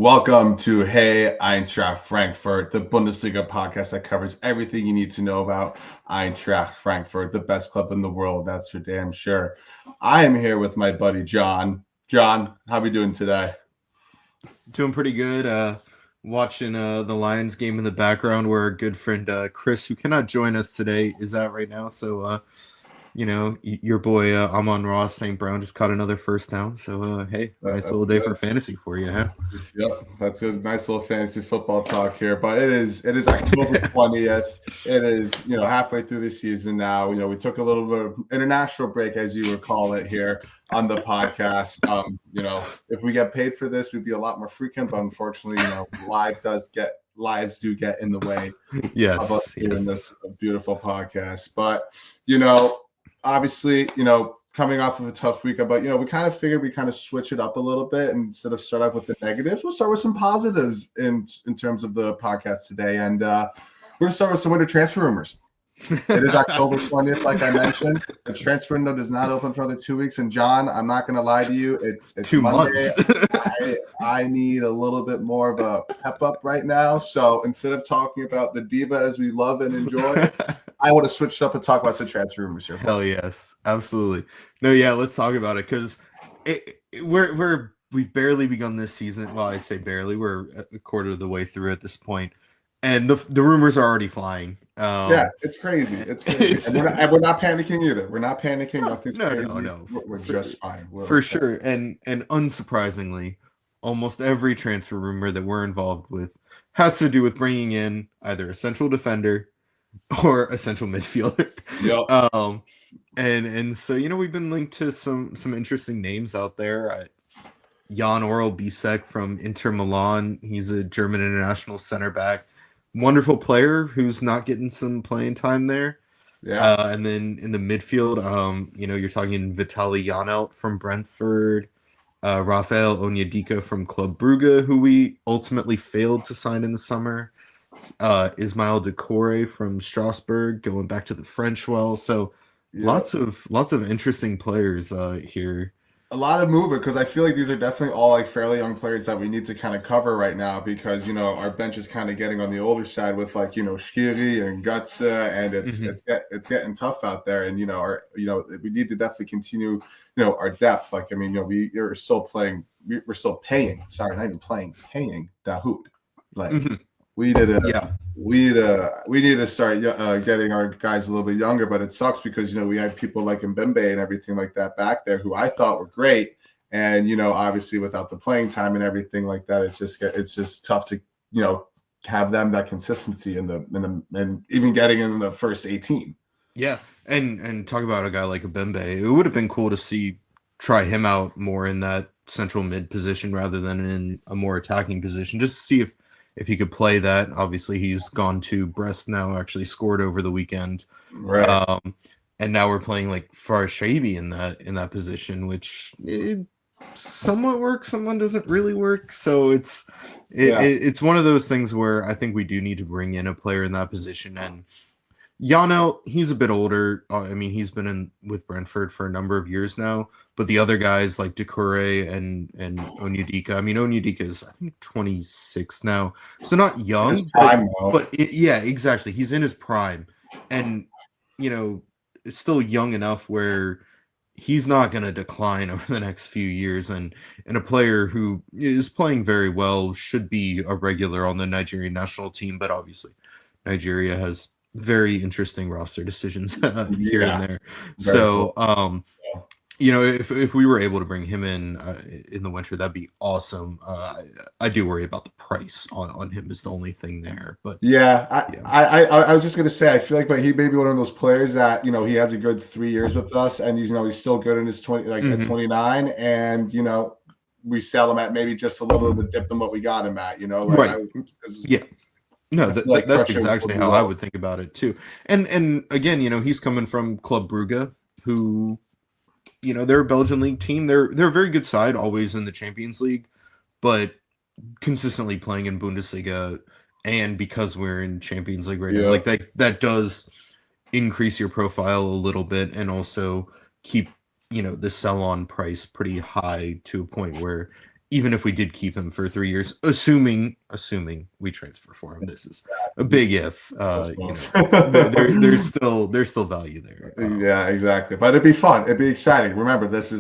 Welcome to Hey Eintracht Frankfurt, the Bundesliga podcast that covers everything you need to know about Eintracht Frankfurt, the best club in the world, that's for damn sure. I am here with my buddy John. John, how are we doing today? Doing pretty good. Watching the Lions game in the background where our good friend Chris, who cannot join us today, is at right now. So, your boy Amon-Ra St. Brown just caught another first down. So, hey, nice little day for fantasy for you, huh? Yep, that's a nice little fantasy football talk here. But it is October 20th. It is, halfway through the season now. We took a little bit of international break, as you would call it here on the podcast. If we get paid for this, we'd be a lot more frequent. But unfortunately, lives do get in the way of us doing this beautiful podcast. But, obviously, coming off of a tough week, but we kind of figured we kind of switch it up a little bit, and instead of start off with the negatives, we'll start with some positives in terms of the podcast today. And we're going to start with some winter transfer rumors. It is October 20th, like I mentioned. The transfer window does not open for another 2 weeks. And John, I'm not going to lie to you, it's 2 months. I need a little bit more of a pep up right now. So instead of talking about the diva as we love and enjoy, I would have switched up and talked about some transfer rumors here. Hell yes, absolutely. No, yeah, let's talk about it because we've barely begun this season. Well, I say barely. We're a quarter of the way through at this point, and the rumors are already flying. Yeah, it's crazy. It's crazy. And we're not panicking either. We're not panicking. Nothing's crazy. No. We're just fine. For sure. And unsurprisingly, almost every transfer rumor that we're involved with has to do with bringing in either a central defender or a central midfielder. Yep. And so we've been linked to some interesting names out there. Jan Oral Bisek from Inter Milan. He's a German international center back. Wonderful player who's not getting some playing time there. Yeah. And then in the midfield, you're talking Vitaly Janelt from Brentford, Rafael Onyedika from Club Brugge, who we ultimately failed to sign in the summer. Ismail Decore from Strasbourg, going back to the French well. So lots of interesting players here. A lot of movement, because I feel like these are definitely all like fairly young players that we need to kind of cover right now, because our bench is kind of getting on the older side with Shkiri and Gutsa, and it's getting tough out there, and we need to definitely continue our depth. We're still paying. Sorry, not even paying Dahoud. We need to start getting our guys a little bit younger, but it sucks because we had people like Mbembe and everything like that back there who I thought were great, and obviously without the playing time and everything like that, it's just tough to have them that consistency and even getting in the first 18. Yeah, and talk about a guy like Mbembe. It would have been cool to try him out more in that central mid position rather than in a more attacking position, just to see if he could play that. Obviously, he's gone to Brest now, actually scored over the weekend. Right. And now we're playing like Farshaibi in that position, which somewhat works, someone doesn't really work. So it's one of those things where I think we do need to bring in a player in that position. And Janelt, he's a bit older. He's been with Brentford for a number of years now. But the other guys like Decore and Onyedika, Onyedika is, I think, 26 now. So not young, but exactly. He's in his prime. And, it's still young enough where he's not going to decline over the next few years. And a player who is playing very well should be a regular on the Nigerian national team. But obviously, Nigeria has very interesting roster decisions here and there. So, cool. If we were able to bring him in the winter, that'd be awesome. I do worry about the price on him is the only thing there. But I was just gonna say, I feel like, but he may be one of those players that he has a good 3 years with us, and he's still good in his 20, at 29, and we sell him at maybe just a little bit dip than what we got him at. Right? No, that's exactly how I would think about it too. And again, he's coming from Club Brugge, who. They're a Belgian league team. They're a very good side, always in the Champions League, but consistently playing in Bundesliga. And because we're in Champions League right now, that does increase your profile a little bit, and also keep the sell-on price pretty high to a point where even if we did keep him for 3 years, assuming we transfer for him. This is a big if. There's still value there. Yeah, exactly. But it'd be fun. It'd be exciting. Remember, this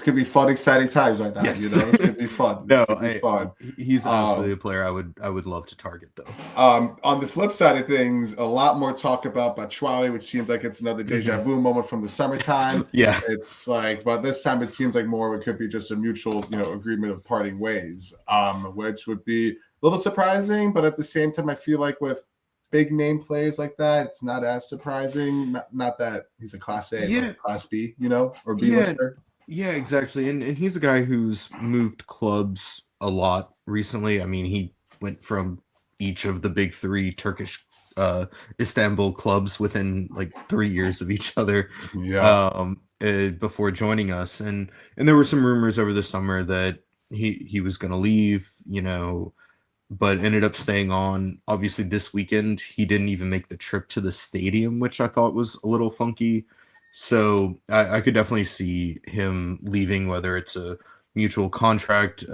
could be fun, exciting times right now. Yes. This could be fun. Fun. He's absolutely a player I would love to target, though. On the flip side of things, a lot more talk about Batshuayi, which seems like it's another deja vu moment from the summertime. Yeah, it's like, but this time it seems like more of it could be just a mutual, agreement of parting ways, which would be a little surprising, but at the same time, I feel like with big name players like that, it's not as surprising. Not that he's a Class A, but Class B, or B lister. Yeah, exactly. And he's a guy who's moved clubs a lot recently. I mean, he went from each of the big three Turkish Istanbul clubs within like 3 years of each other. Yeah. Before joining us, and there were some rumors over the summer that he was going to leave, but ended up staying on. Obviously, this weekend he didn't even make the trip to the stadium, which I thought was a little funky. So I could definitely see him leaving, whether it's a mutual contract,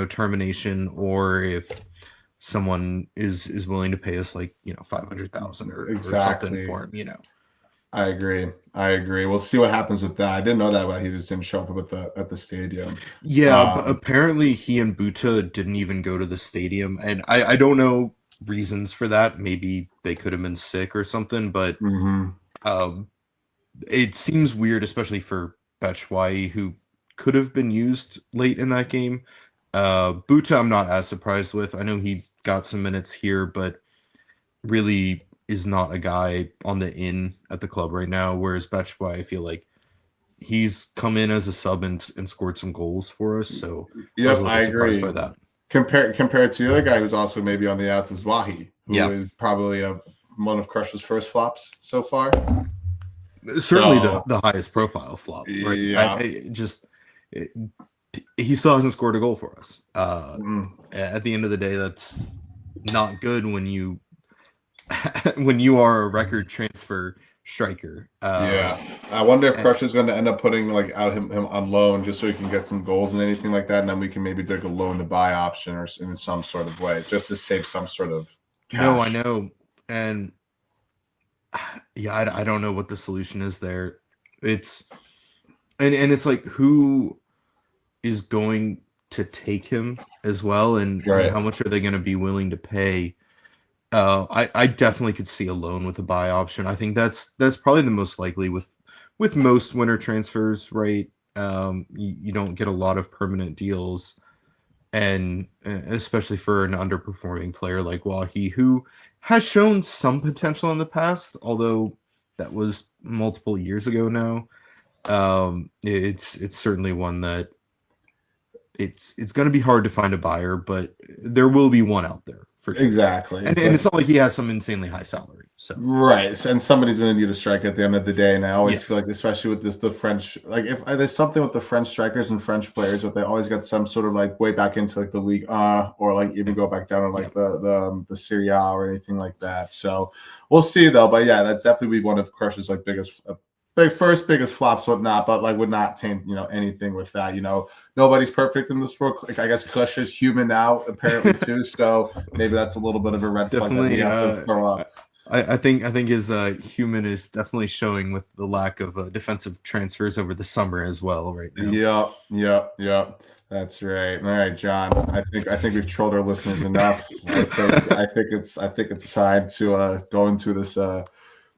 termination, or if someone is willing to pay us like 500,000 or something for him. I agree. We'll see what happens with that. I didn't know that about he just didn't show up at the stadium. Yeah, but apparently he and Buta didn't even go to the stadium, and I don't know reasons for that. Maybe they could have been sick or something, but it seems weird, especially for Batshuayi, who could have been used late in that game. Buta, I'm not as surprised with. I know he got some minutes here, but really is not a guy on the in at the club right now, whereas Batshuayi, I feel like he's come in as a sub and scored some goals for us. So I agree. By that. Compared to the other guy who's also maybe on the outs is Wahi, who is probably one of Crush's first flops so far. Certainly the highest profile flop. Right? Yeah. He still hasn't scored a goal for us. At the end of the day, that's not good when you are a record transfer striker. I wonder if Crush is going to end up putting him on loan just so he can get some goals and anything like that, and then we can maybe take a loan to buy option or in some sort of way just to save some sort of cash. No, I know, and I don't know what the solution is there. It's it's like, who is going to take him as well, and how much are they going to be willing to pay? I definitely could see a loan with a buy option. I think that's probably the most likely with most winter transfers, right? You don't get a lot of permanent deals, and especially for an underperforming player like Wahi, who has shown some potential in the past, although that was multiple years ago now. It's certainly one that it's going to be hard to find a buyer, but there will be one out there for sure. Exactly. And it's not like he has some insanely high salary. So and somebody's going to need a strike at the end of the day. And I always feel like, especially with the French, if there's something with the French strikers and French players, but they always got some sort of way back into the league, or even go back down to the Serie A or anything like that. So we'll see though. But yeah, that's definitely one of Crush's biggest flops, whatnot, but would not taint anything with that. Nobody's perfect in this world. I guess Crush is human now, apparently too. So maybe that's a little bit of a red flag that we have to throw up. I think his human is definitely showing with the lack of defensive transfers over the summer as well right now. Yep. That's right. All right, John. I think we've trolled our listeners enough. I think it's time to go into this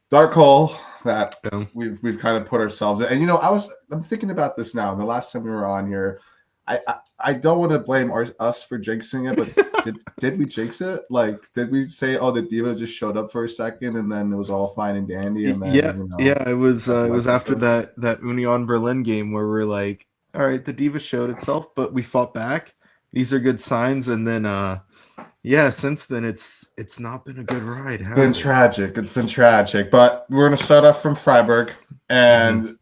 dark hole that we've kind of put ourselves in. And I'm thinking about this now. And the last time we were on here, I don't want to blame us for jinxing it, but did we jinx it? Did we say, the diva just showed up for a second and then it was all fine and dandy? And then, it was after that Union Berlin game where we're like, all right, the diva showed itself, but we fought back. These are good signs. And then since then it's not been a good ride. It's been tragic. But we're gonna start off from Freiburg and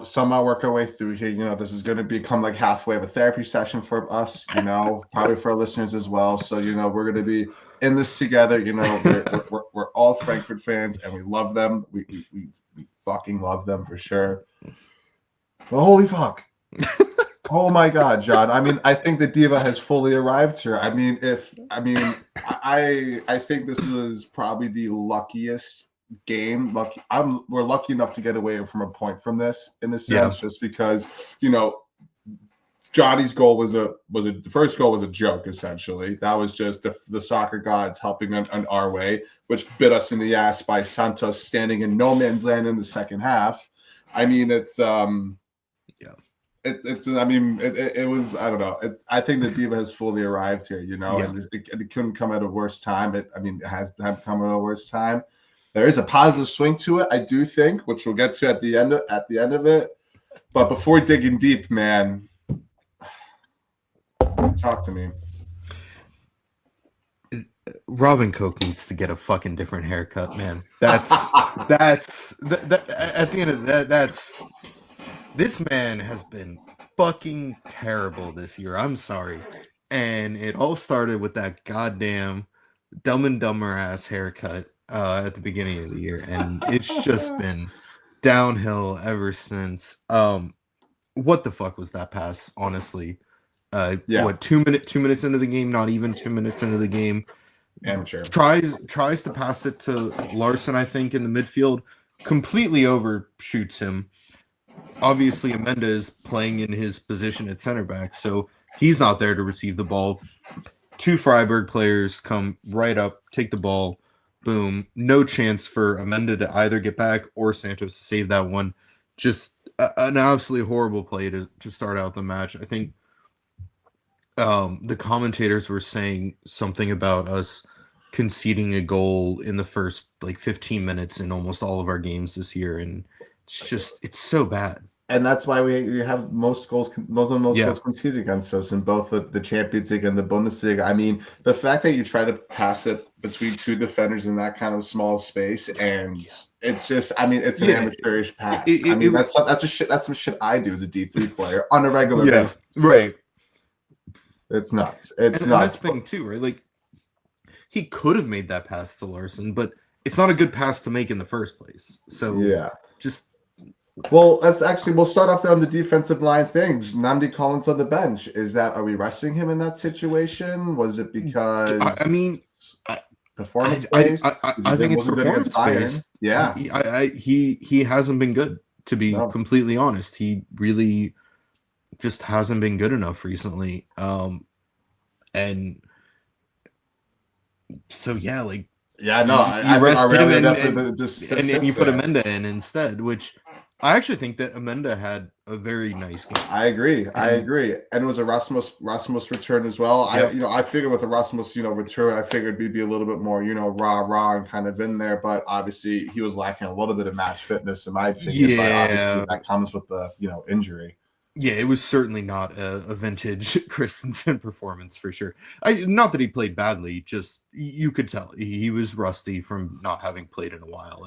somehow work our way through here. This is gonna become halfway of a therapy session for us, probably for our listeners as well. So we're gonna be in this together. We're all Frankfurt fans and we love them. We fucking love them for sure. But holy fuck. Oh my God, John. I mean, I think the diva has fully arrived here. I think this was probably the luckiest game. We're lucky enough to get away from a point from this in a sense, just because, Johnny's goal the first goal was a joke, essentially. That was just the soccer gods helping on our way, which bit us in the ass by Santos standing in no man's land in the second half. I mean, it was, I don't know. I think the diva has fully arrived here, and it couldn't come at a worse time. It has come at a worse time. There is a positive swing to it, I do think, which we'll get to at the end of it. But before digging deep, man, talk to me. Robin Coke needs to get a fucking different haircut, man. That's at the end of that. This man has been fucking terrible this year. I'm sorry. And it all started with that goddamn Dumb and Dumber ass haircut at the beginning of the year. And it's just been downhill ever since. What the fuck was that pass, honestly? What, 2 minutes into the game, not even 2 minutes into the game. Amateur. Tries to pass it to Larson, I think, in the midfield. Completely overshoots him. Obviously, Amenda is playing in his position at center back, so he's not there to receive the ball. 2 Freiburg players come right up, take the ball, boom. No chance for Amenda to either get back or Santos to save that one. Just an absolutely horrible play to start out the match. I think the commentators were saying something about us conceding a goal in the first 15 minutes in almost all of our games this year, and it's so bad. And that's why we have most goals conceded against us in both the Champions League and the Bundesliga. I mean, the fact that you try to pass it between 2 defenders in that kind of small space, and it's just, it's an amateurish pass. That's some shit I do as a D3 player on a regular basis. Right. It's nuts. It's nuts. That's the thing too, right? He could have made that pass to Larson, but it's not a good pass to make in the first place. So we'll start off there on the defensive line things. Nnamdi Collins on the bench. Are we resting him in that situation? Was it because performance based? I think it's performance based. Yeah. He hasn't been good, to be completely honest. He really just hasn't been good enough recently. And so you rest him and you put Amenda in instead, which I actually think that Amenda had a very nice game. I agree. And it was a Rasmus return as well. Yep. I figured with the Rasmus, return, I figured we'd be a little bit more, raw and kind of in there. But obviously he was lacking a little bit of match fitness, in my opinion. But obviously that comes with the, injury. Yeah, it was certainly not a vintage Christensen performance for sure. Not that he played badly, just you could tell he was rusty from not having played in a while.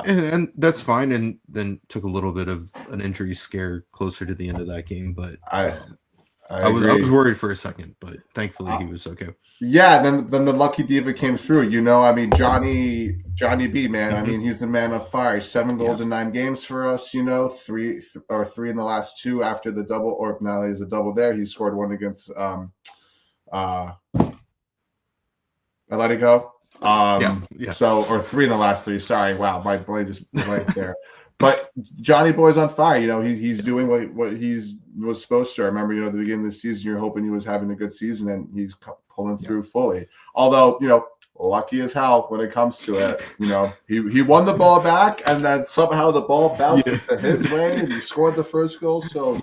And that's fine. And then took a little bit of an injury scare closer to the end of that game. But I was worried for a second, but thankfully he was okay. Yeah, then the lucky diva came through. Johnny B, man. I mean, he's the man on fire. 7 goals in 9 games for us. 3 in the last 2 after the double. Or now he's a double there. He scored one against Atletico. So, or 3 in the last 3. Sorry, wow, my brain just blanked there. But Johnny Boy's on fire. He's doing what was supposed to. I remember, at the beginning of the season, you're hoping he was having a good season, and he's pulling through fully. Although, lucky as hell when it comes to it. He won the ball back, and then somehow the ball bounced his way, and he scored the first goal. So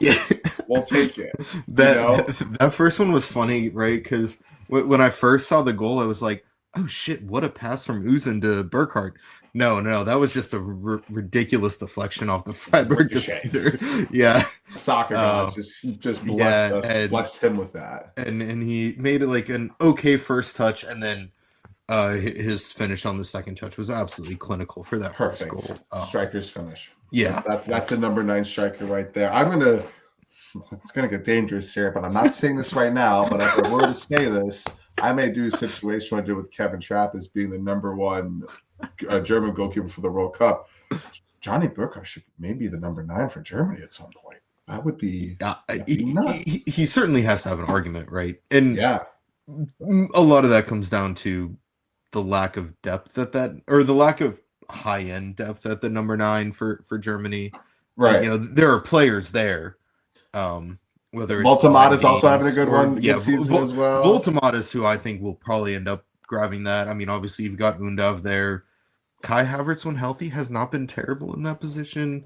we'll take it. That first one was funny, right? Because when I first saw the goal, I was like, oh shit, what a pass from Uzun to Burkhart. No, that was just a ridiculous deflection off the Freiburg defender. Yeah. Soccer gods just blessed us, blessed him with that. And he made it an okay first touch, and then his finish on the second touch was absolutely clinical for that first goal. Striker's finish. Yeah. That's a number 9 striker right there. It's gonna get dangerous here, but I'm not saying this right now, but if I were to say this, I may do a situation I did with Kevin Trapp as being the number 1 German goalkeeper for the World Cup. Johnny Burkhart should maybe be the number 9 for Germany at some point. That would be he certainly has to have an argument, right? And yeah, a lot of that comes down to the lack of depth or the lack of high end depth at the number 9 for Germany. right. You know, there are players there. Whether it's Voltemada's also having a good good season as well. Voltemada's who I think will probably end up grabbing that. I mean, obviously you've got Undav there. Kai Havertz, when healthy, has not been terrible in that position.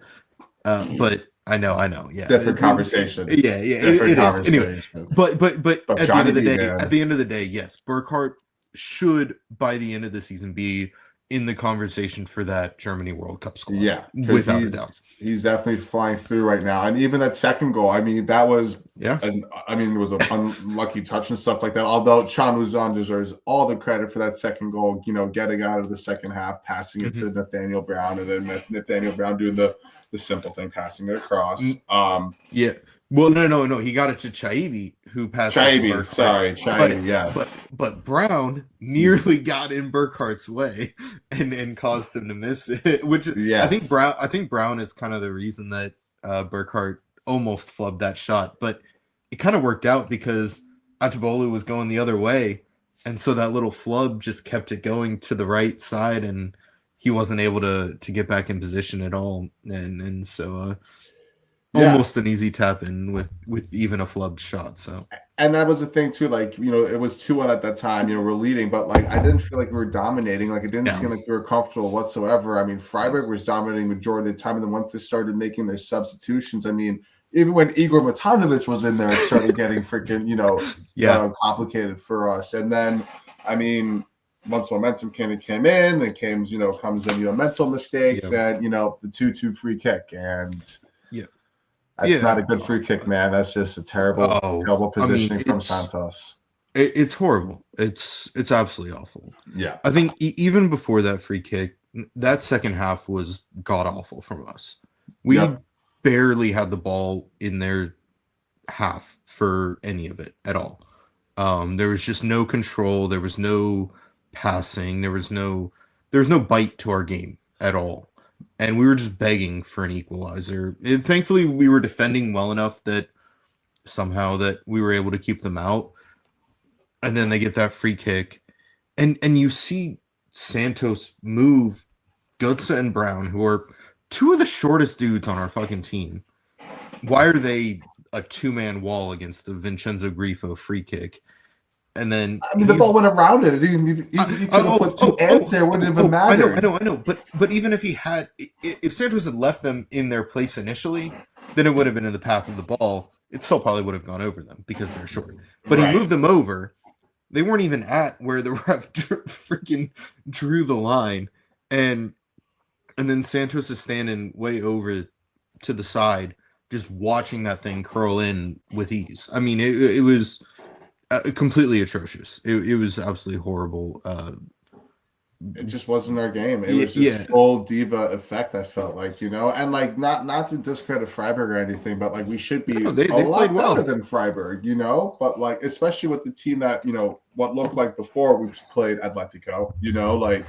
But I know, yeah. Different conversation. It is. Anyway, but at the end of the day, yes, Burkhardt should by the end of the season be in the conversation for that Germany World Cup squad. Yeah, without a doubt. He's definitely flying through right now. And even that second goal, I mean, that was it was an unlucky touch and stuff like that. Although Can Uzan deserves all the credit for that second goal, you know, getting out of the second half, passing it to Nathaniel Brown, and then Nathaniel Brown doing the simple thing, passing it across. Yeah. Well, no. He got it to Chaibi, who passed. Chaibi, yes. But Brown nearly got in Burkhardt's way and caused him to miss it. Which I think Brown is kind of the reason that Burkhardt almost flubbed that shot. But it kind of worked out because Atabolu was going the other way, and so that little flub just kept it going to the right side, and he wasn't able to get back in position at all. And so. Almost an easy tap in with even a flubbed shot. So, and that was the thing too. Like, you know, it was 2-1 at that time. You know, we're leading, but like I didn't feel like we were dominating. Like it didn't seem like we were comfortable whatsoever. I mean, Freiburg was dominating majority of the time, and then once they started making their substitutions, I mean, even when Igor Matanovic was in there, it started getting freaking complicated for us. And then, I mean, once momentum came in, then comes in mental mistakes and the 2-2 free kick and. That's not a good free kick, man. That's just a terrible positioning from Santos. It's horrible. It's absolutely awful. Yeah. I think even before that free kick, that second half was god-awful from us. We barely had the ball in their half for any of it at all. There was just no control. There was no passing. There was no bite to our game at all. And we were just begging for an equalizer. Thankfully, we were defending well enough that somehow that we were able to keep them out. And then they get that free kick. And you see Santos move Götze and Brown, who are two of the shortest dudes on our fucking team. Why are they a two-man wall against the Vincenzo Grifo free kick? And then the ball went around it. He could have put two ends there. Wouldn't even matter. I know. But even if if Santos had left them in their place initially, then it would have been in the path of the ball. It still probably would have gone over them because they're short. But he moved them over. They weren't even at where the ref freaking drew the line, and then Santos is standing way over to the side, just watching that thing curl in with ease. I mean, it was. Completely atrocious. It was absolutely horrible. It just wasn't our game. It was just full diva effect. I felt like, and like not to discredit Freiburg or anything, but like we should be they lot better than Freiburg, But like especially with the team that what looked like before we played Atletico, like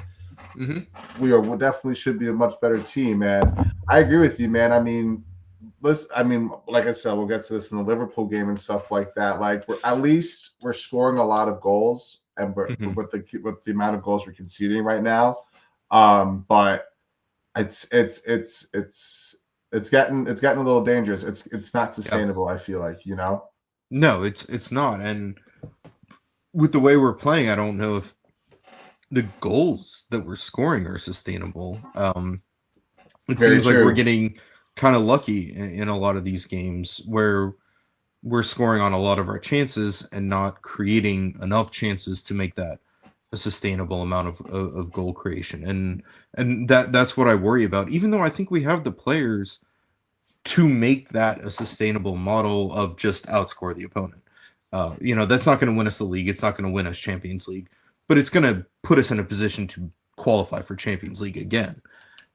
we definitely should be a much better team. And I agree with you, man. I mean, like I said, we'll get to this in the Liverpool game and stuff like that. Like we're scoring a lot of goals, and with the amount of goals we're conceding right now, but it's getting a little dangerous. It's not sustainable. I feel like No, it's not. And with the way we're playing, I don't know if the goals that we're scoring are sustainable. It seems like we're getting kind of lucky in a lot of these games where we're scoring on a lot of our chances and not creating enough chances to make that a sustainable amount of goal creation. And that's what I worry about, even though I think we have the players to make that a sustainable model of just outscore the opponent. That's not going to win us the league. It's not going to win us Champions League, but it's going to put us in a position to qualify for Champions League again.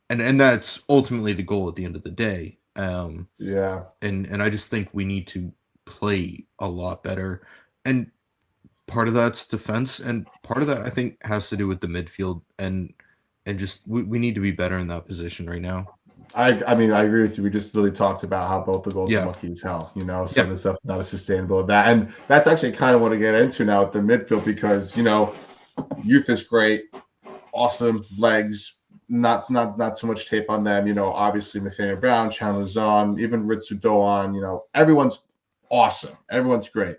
And that's ultimately the goal at the end of the day. And I just think we need to play a lot better. And part of that's defense, and part of that I think has to do with the midfield and just we need to be better in that position right now. I mean, I agree with you. We just really talked about how both the goals are lucky as hell, so the stuff not as sustainable of that. And that's actually kind of what I get into now with the midfield because, youth is great, awesome legs, not so much tape on them. Obviously Nathaniel Brown, Chandler Zahn, even Ritsu Doan, everyone's awesome. Everyone's great.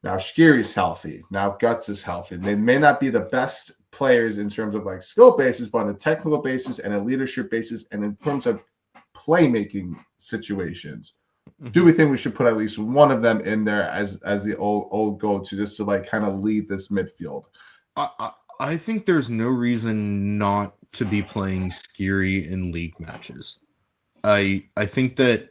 Now Shkiri's healthy. Now Guts is healthy. They may not be the best players in terms of like skill basis, but on a technical basis and a leadership basis and in terms of playmaking situations. Do we think we should put at least one of them in there as the old go-to just to like kind of lead this midfield? I think there's no reason not to be playing Shkiri in league matches. I think that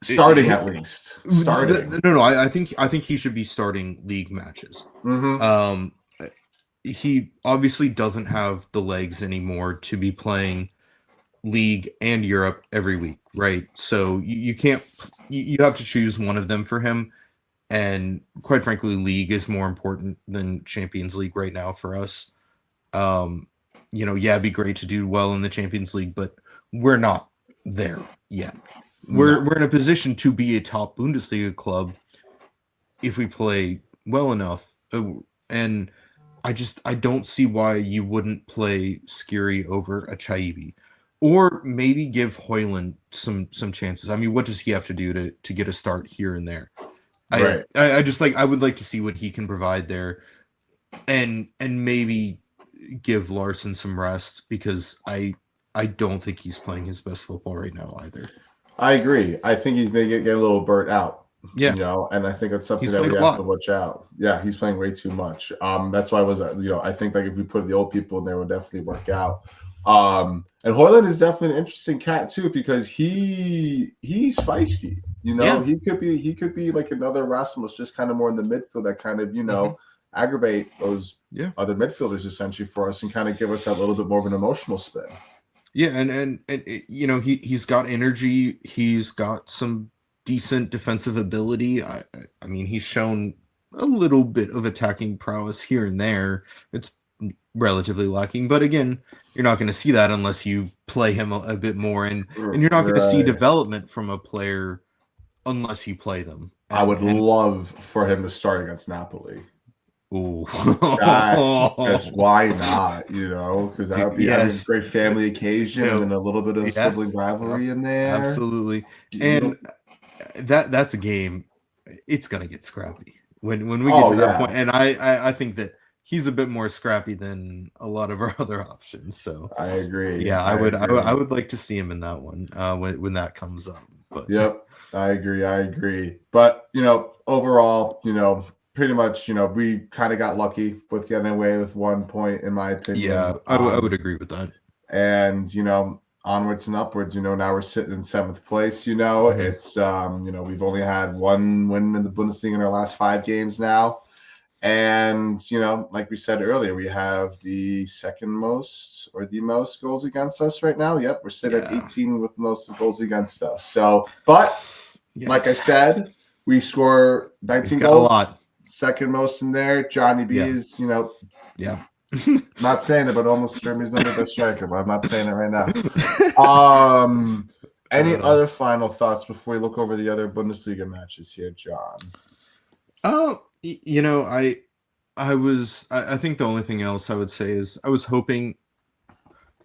starting at least. No. I think he should be starting league matches. Mm-hmm. He obviously doesn't have the legs anymore to be playing league and Europe every week, right? So you can't. You have to choose one of them for him. And quite frankly, league is more important than Champions League right now for us. It'd be great to do well in the Champions League, but we're not there yet. We're in a position to be a top Bundesliga club if we play well enough. And I don't see why you wouldn't play Shkiri over a Chaibi. Or maybe give Højlund some chances. I mean, what does he have to do to get a start here and there? Right. I would like to see what he can provide there, and maybe give Larson some rest because I don't think he's playing his best football right now either. I agree. I think he's going to get a little burnt out. Yeah. And I think it's something that we have to watch out. Yeah, he's playing way too much. That's why I think like if we put the old people in there, it would definitely work out. And Højlund is definitely an interesting cat too because he's feisty. He could be like another Rasmus, just kind of more in the midfield that kind of aggravate those other midfielders essentially for us and kind of give us that little bit more of an emotional spin. Yeah, and he's got energy. He's got some decent defensive ability. I mean, he's shown a little bit of attacking prowess here and there. It's relatively lacking, but again, you're not going to see that unless you play him a bit more, and you're not going to see development from a player unless you play them. I would love for him to start against Napoli. Ooh. Because why not? Because that would be a great family occasion and a little bit of sibling rivalry in there. Absolutely. And that's a game. It's going to get scrappy when we get to that point. And I think that he's a bit more scrappy than a lot of our other options. So I agree. Yeah, I would like to see him in that one when that comes up. But yep, I agree. But overall, pretty much, we kind of got lucky with getting away with 1 point, in my opinion. Yeah, I would agree with that. And onwards and upwards. Now we're sitting in 7th place. It's we've only had one win in the Bundesliga in our last 5 games now. And, like we said earlier, we have the second most or the most goals against us right now. Yep, we're sitting at 18 with most goals against us. So, but like I said, we score 19 goals. A lot. Second most in there. Johnny B is, not saying it, but almost sure he's under the striker, but I'm not saying it right now. Any other final thoughts before we look over the other Bundesliga matches here, John? I think the only thing else I would say is I was hoping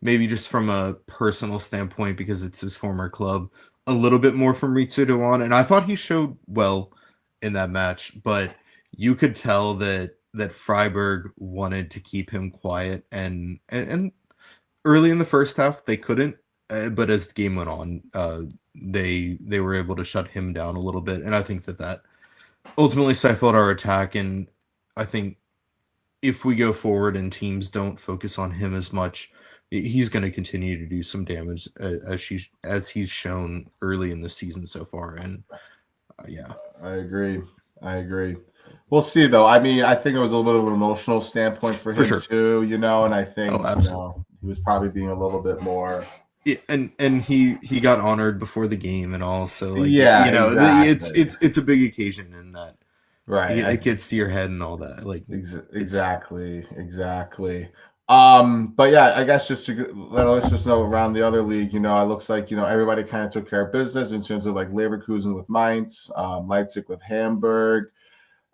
maybe just from a personal standpoint, because it's his former club, a little bit more from Ritsu Doan, and I thought he showed well in that match, but you could tell that Freiburg wanted to keep him quiet, and early in the first half they couldn't, but as the game went on, they were able to shut him down a little bit, and I think that ultimately stifled our attack. And I think if we go forward and teams don't focus on him as much, he's going to continue to do some damage as he's shown early in the season so far. And I agree. We'll see, though. I mean, I think it was a little bit of an emotional standpoint for him too, and I think he was probably being a little bit more. Yeah, and he got honored before the game and all, so exactly. it's a big occasion in that, right? It gets to your head and all that, exactly. But yeah, I guess just to let's just know around the other league, it looks like everybody kind of took care of business in terms of like Leverkusen with Mainz, Leipzig with Hamburg,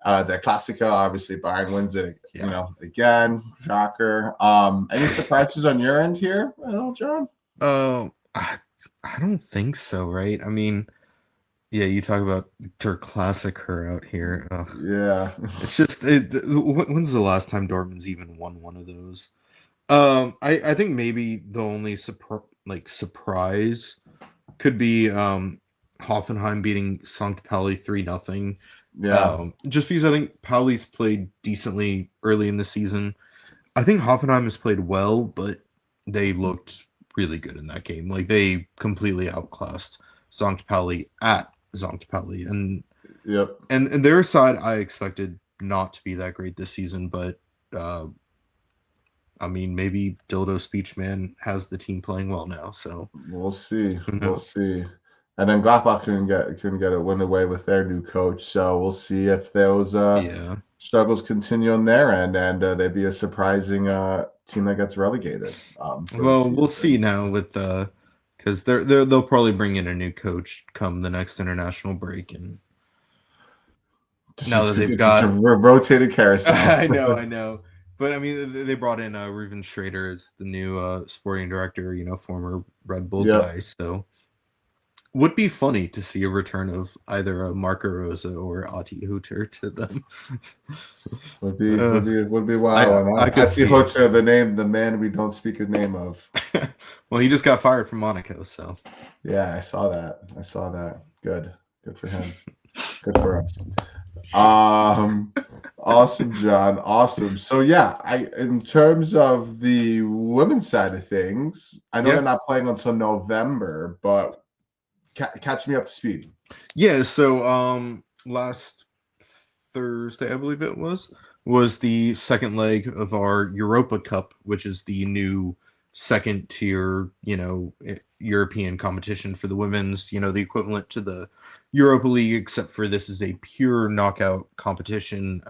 the Klassiker, obviously Bayern wins it, again, shocker. Any surprises on your end here at all, John? I don't think so, right? I mean, yeah, you talk about Der Klassiker out here. Yeah, it's just when's the last time Dortmund's even won one of those? I think maybe the only surprise could be Hoffenheim beating St. Pauli 3-0. Yeah. Just because I think Pauli's played decently early in the season. I think Hoffenheim has played well, but they looked really good in that game. Like they completely outclassed St. Pauli at St. Pauli, and yep. And their side I expected not to be that great this season, but I mean, maybe Dildo Speechman has the team playing well now, so we'll see. We'll see. And then Gladbach couldn't get a win away with their new coach, so we'll see if those struggles continue on their end, and they'd be a surprising team that gets relegated. Well, we'll see now with because they'll probably bring in a new coach come the next international break, and now that they've got a rotated carousel. I know. But I mean, they brought in Reuven Schrader as the new sporting director, former Red Bull guy. So would be funny to see a return of either a Marco Rosa or Ati Hutter to them. would be wild. I could see Hutter, the man we don't speak a name of. Well, he just got fired from Monaco, so yeah, I saw that. Good for him. Good for us. Awesome, John. Awesome. So yeah, in terms of the women's side of things, I know they're not playing until November, but catch me up to speed. Yeah, so last Thursday, I believe it was the second leg of our Europa Cup, which is the new second tier, European competition for the women's, the equivalent to the Europa League, except for this is a pure knockout competition.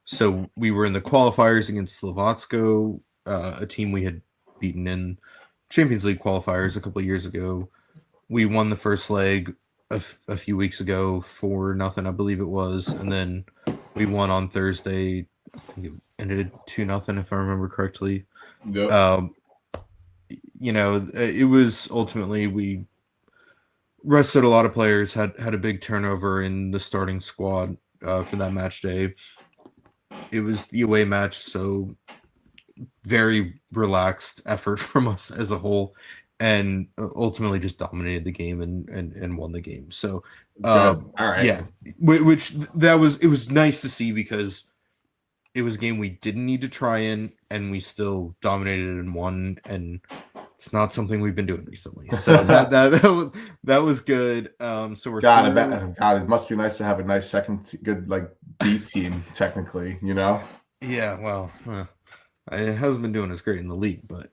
So we were in the qualifiers against Slovatsko, a team we had beaten in Champions League qualifiers a couple of years ago. We won the first leg a few weeks ago 4-0, I believe it was, and then we won on Thursday. I think it ended 2-0 if I remember correctly. Yep. It was ultimately we rested a lot of players, had a big turnover in the starting squad for that match day. It was the away match, so very relaxed effort from us as a whole, and ultimately just dominated the game and won the game. So all right, yeah, which it was nice to see because it was a game we didn't need to try in, and we still dominated and won, and it's not something we've been doing recently. So that was good. So we're God, it must be nice to have a nice second good B team technically, Yeah, well, it hasn't been doing as great in the league, but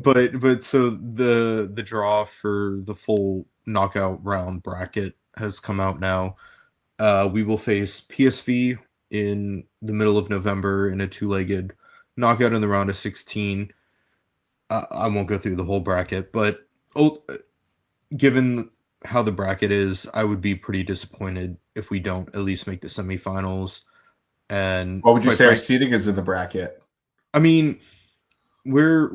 but so the draw for the full knockout round bracket has come out now. We will face PSV in the middle of November in a 2-legged knockout in the round of 16. I won't go through the whole bracket, but given how the bracket is, I would be pretty disappointed if we don't at least make the semifinals. And what would you say our seeding is in the bracket? I mean, we've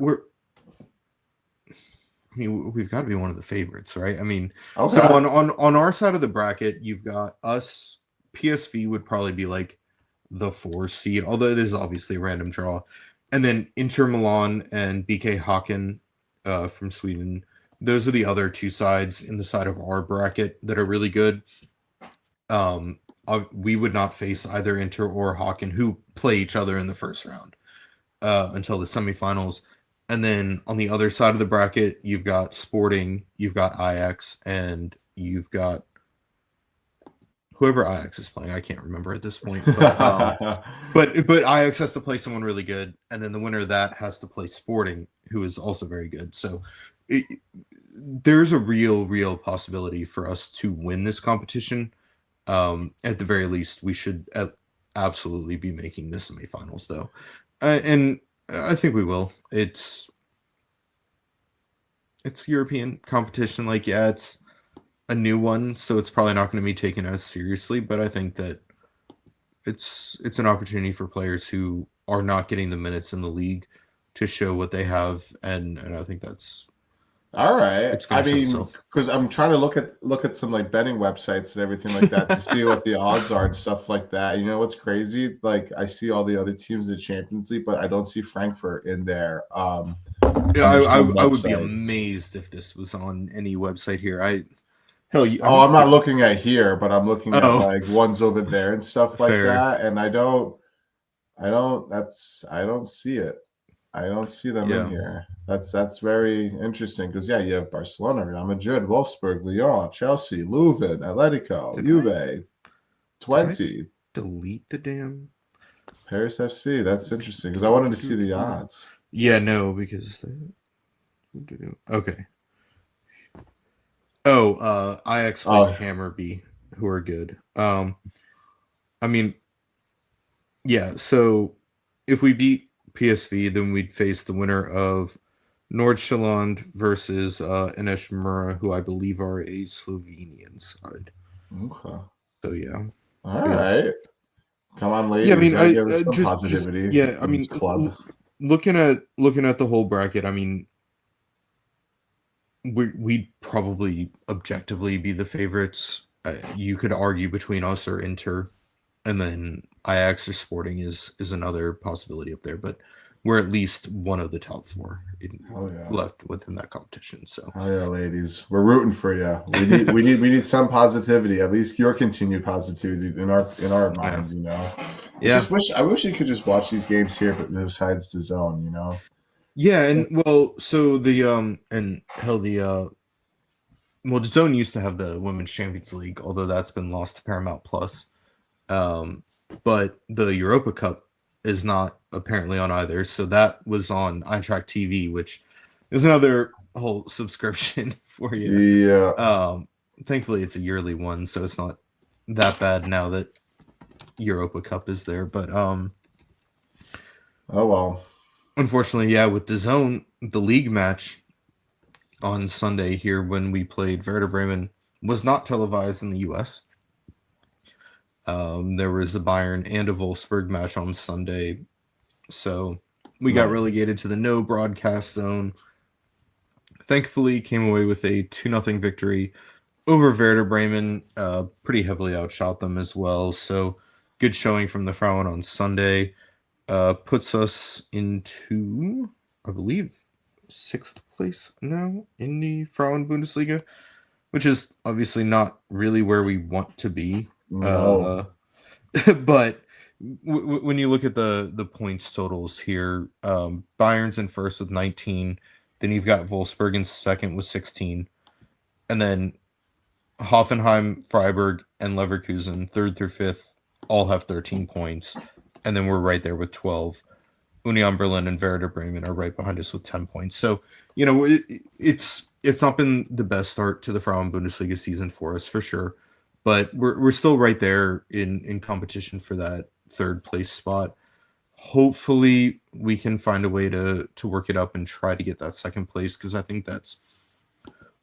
got to be one of the favorites, right? I mean, okay. So on our side of the bracket, you've got us. PSV would probably be like the 4 seed, although it is obviously a random draw. And then Inter Milan and BK Häcken from Sweden. Those are the other 2 sides in the side of our bracket that are really good. We would not face either Inter or Häcken, who play each other in the first round until the semifinals. And then on the other side of the bracket, you've got Sporting, you've got Ajax, and you've got whoever Ajax is playing. I can't remember at this point. But Ajax has to play someone really good, and then the winner of that has to play Sporting, who is also very good. So there's a real possibility for us to win this competition. At the very least, we should absolutely be making the semifinals, though. And I think we will. It's European competition. Like, yeah, it's a new one, so it's probably not going to be taken as seriously. But I think that it's an opportunity for players who are not getting the minutes in the league to show what they have, and I think that's all right. it's going to show itself. Because I'm trying to look at some like betting websites and everything like that to see what the odds are and stuff like that. You know what's crazy? Like I see all the other teams in the Champions League, but I don't see Frankfurt in there. Yeah, I would be amazed if this was on any website here. I'm not looking at here, but I'm looking at like ones over there and stuff like that, and I don't see it. I don't see them in here. That's very interesting because you have Barcelona, Real Madrid, Wolfsburg, Lyon, Chelsea, Leuven, Atletico, Juve, 20. Delete the damn Paris FC. That's interesting because I wanted to see the odds. Yeah, no, because okay. Ajax plays Hammarby, who are good. I mean, yeah. So if we beat PSV, then we'd face the winner of Nordsjælland versus Enes Mura, who I believe are a Slovenian side. Okay. So yeah. All right. Come on, ladies. Yeah, I mean, positivity. I mean, club. Looking at the whole bracket, I mean, we'd probably objectively be the favorites. You could argue between us or Inter, and then Ajax or Sporting is another possibility up there, but we're at least one of the top four left within that competition. So, ladies, we're rooting for you. We need some positivity, at least your continued positivity in our minds. You know, I wish you could just watch these games here, but besides the zone, you know. Yeah, and so the zone used to have the Women's Champions League, although that's been lost to Paramount Plus. But the Europa Cup is not apparently on either. So that was on Eintracht TV, which is another whole subscription for you. Yeah. Thankfully it's a yearly one, so it's not that bad now that Europa Cup is there. But oh well. Unfortunately, with the zone, the league match on Sunday here when we played Werder Bremen was not televised in the US. There was a Bayern and a Wolfsburg match on Sunday. So we got relegated to the no broadcast zone. Thankfully, came away with a 2-0 victory over Werder Bremen. Pretty heavily outshot them as well. So good showing from the Frauen on Sunday. Puts us into, I believe, 6th place now in the Frauen Bundesliga, which is obviously not really where we want to be. No. But when you look at the points totals here, Bayern's in first with 19. Then you've got Wolfsburg in second with 16. And then Hoffenheim, Freiburg, and Leverkusen, 3rd through 5th, all have 13 points. And then we're right there with 12. Union Berlin and Werder Bremen are right behind us with 10 points. So, you know, it's not been the best start to the Frauen Bundesliga season for us, for sure. But we're still right there in competition for that 3rd place spot. Hopefully we can find a way to work it up and try to get that 2nd place, because I think that's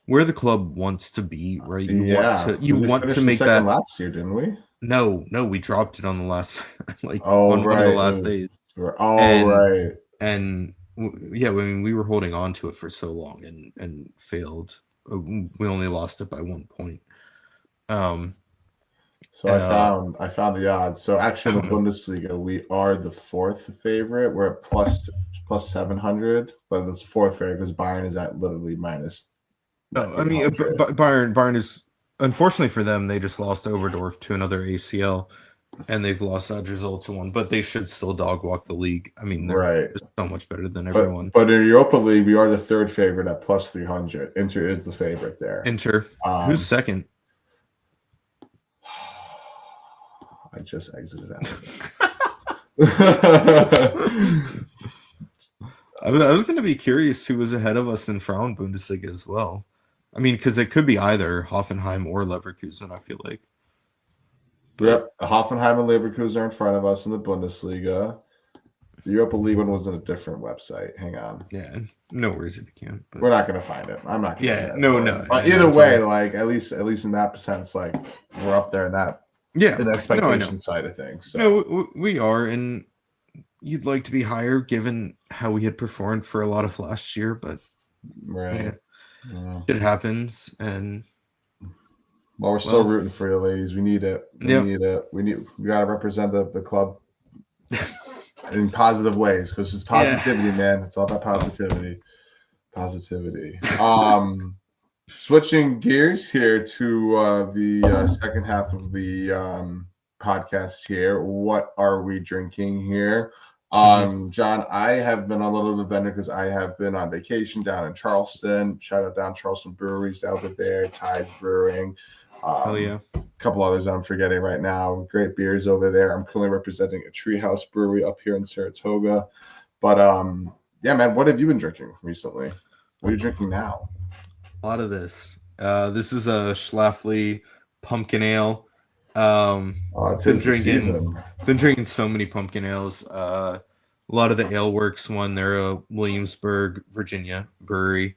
where the club wants to be, right? You want to make that last year, didn't we? No, we dropped it on the last one of the last days. Right. And I mean, we were holding on to it for so long and failed. We only lost it by 1 point. So I found the odds. So actually, in the Bundesliga, we are the 4th favorite. We're at plus 700, but it's 4th favorite because Bayern is at literally minus. I mean, Bayern is, unfortunately for them, they just lost Oberdorf to another ACL, and they've lost Adrizol to one, but they should still dog walk the league. I mean, they're just so much better than everyone. But in Europa League, we are the 3rd favorite at plus 300. Inter is the favorite there. Inter. Who's second? I just exited out. I was going to be curious who was ahead of us in Frauen Bundesliga as well. I mean, because it could be either Hoffenheim or Leverkusen, I feel like. But, yep, Hoffenheim and Leverkusen are in front of us in the Bundesliga. The Europa League one was on a different website. Hang on. Yeah, no worries if you can't. But we're not going to find it. I'm not going to. Yeah, no. But either way, like at least in that sense, like we're up there in that. Yeah, in the expectation side of things. So. No, we are, and you'd like to be higher given how we had performed for a lot of last year, but right, it happens, and we're still rooting for you, ladies. We need it. We need it. We got to represent the club in positive ways because it's positivity, man. It's all about positivity. Switching gears here to the second half of the podcast here. What are we drinking here? John, I have been a little bit vendor because I have been on vacation down in Charleston. Shout out down Charleston Breweries over there, Tides Brewing. Hell yeah. A couple others I'm forgetting right now. Great beers over there. I'm currently representing a Treehouse Brewery up here in Saratoga. But yeah, man, what have you been drinking recently? What are you drinking now? A lot of this. This is a Schlafly pumpkin ale. Been drinking so many pumpkin ales. A lot of the Ale Works one. They're a Williamsburg, Virginia brewery.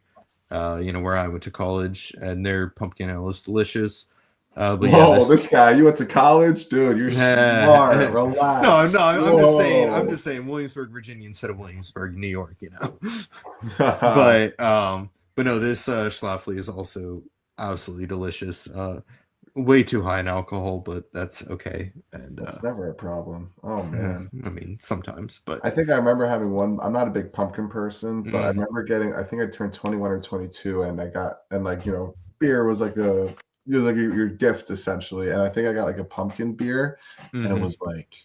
Where I went to college, and their pumpkin ale is delicious. But this guy, you went to college, dude. You're smart. Relax. No, I'm just saying Williamsburg, Virginia instead of Williamsburg, New York. But no, this Schlafly is also absolutely delicious. Way too high in alcohol, but that's okay. And it's never a problem. Oh man. I mean, sometimes, but I think I remember having one. I'm not a big pumpkin person, but I remember getting. I think I turned 21 or 22, and beer was like your gift essentially. And I think I got like a pumpkin beer, and it was like.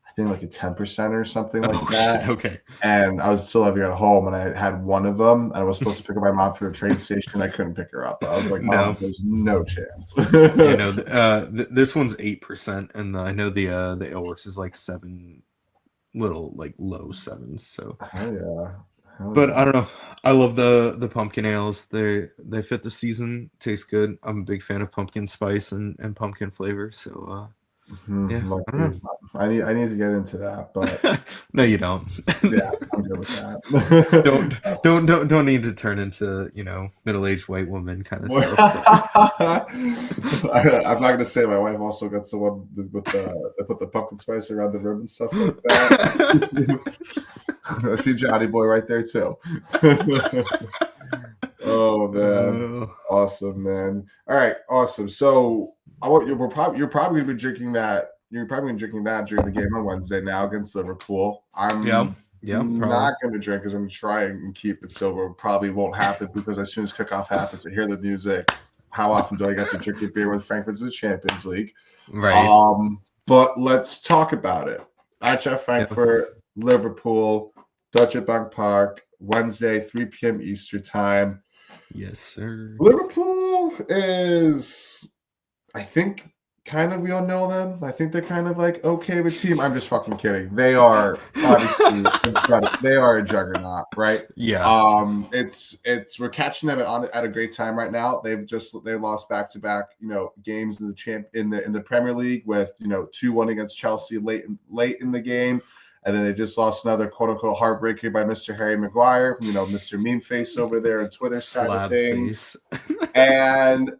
I think like a 10% or something like that. Shit, okay. And I was still living at home, and I had one of them. And I was supposed to pick up my mom from the train station. I couldn't pick her up. I was like, Mom, there's no chance. This one's 8%, and I know the Ale Works is like 7, low 7s. So but I don't know. I love the pumpkin ales. They fit the season. Taste good. I'm a big fan of pumpkin spice and pumpkin flavor. So. Yeah, I don't know. I need to get into that, but no, you don't. Yeah, I'm good with that. don't need to turn into middle-aged white woman kind of stuff. I'm not gonna say my wife also got someone with they put the pumpkin spice around the rim and stuff like that. I see Johnny Boy right there too. Oh man, awesome, man! All right, awesome. So. You're probably gonna be drinking that. You're probably gonna be drinking that during the game on Wednesday now against Liverpool. I'm not gonna drink because I'm gonna try and keep it sober. Probably won't happen because as soon as kickoff happens, I hear the music. How often do I get to drink a beer when Frankfurt's in the Champions League? Right. But let's talk about it. Eintracht Frankfurt, Liverpool, Deutsche Bank Park, Wednesday, 3 p.m. Eastern time. Yes, sir. Liverpool is. I think we all know them. I think they're kind of like okay with team. I'm just fucking kidding. They are obviously incredible. They are a juggernaut, right? Yeah. We're catching them at a great time right now. They lost back-to-back, games in the Premier League with 2-1 against Chelsea late in the game. And then they just lost another quote-unquote heartbreaker by Mr. Harry Maguire, Mr. Meme Face over there on Twitter side of things. And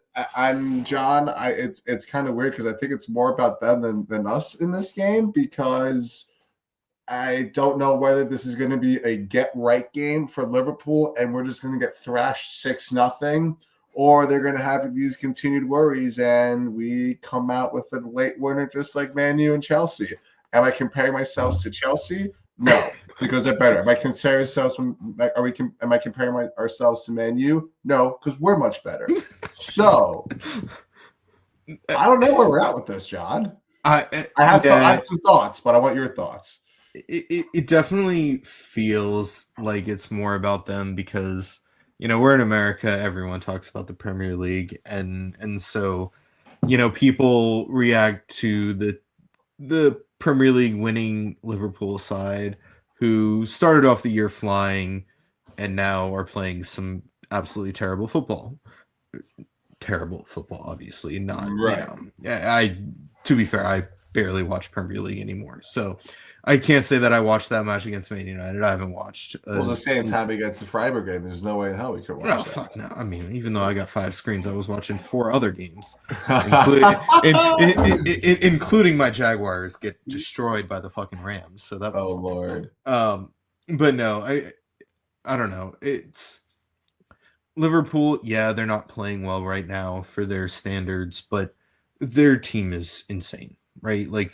John, it's kind of weird because I think it's more about them than us in this game because I don't know whether this is going to be a get-right game for Liverpool and we're just going to get thrashed 6-0, or they're going to have these continued worries and we come out with a late winner just like Man U and Chelsea. Am I comparing myself to Chelsea? No, because they're better. Am I comparing ourselves to Man U? No, because we're much better. So I don't know where we're at with this, John. I have some thoughts, but I want your thoughts. It definitely feels like it's more about them because we're in America. Everyone talks about the Premier League, and so people react to the Premier League winning Liverpool side who started off the year flying and now are playing some absolutely terrible football. Terrible football, obviously not. Right. I to be fair, I barely watch Premier League anymore, so I can't say that I watched that match against Man United. I haven't watched. Well, the same time against the Freiburg game, there's no way in hell we could watch that. Fuck no. I mean, even though I got 5 screens, I was watching 4 other games, including my Jaguars get destroyed by the fucking Rams. So that was Lord. But no, I don't know. It's Liverpool. Yeah, they're not playing well right now for their standards, but their team is insane, right? Like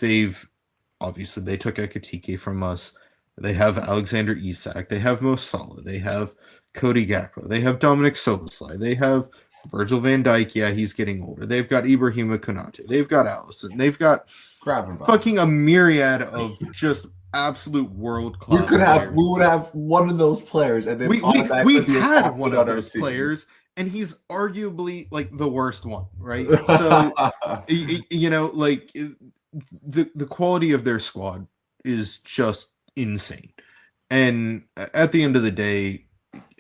obviously they took Ekitike from us. They have Alexander Isak. They have Mo Salah. They have Cody Gakpo. They have Dominic Szoboszlai. They have Virgil van Dijk. Yeah, he's getting older. They've got Ibrahima Konate. They've got Allison. They've got fucking a myriad of just absolute world class. We would have one of those players, and then we had one of those players, and he's arguably like the worst one, right? So you know, like the quality of their squad is just insane. And at the end of the day,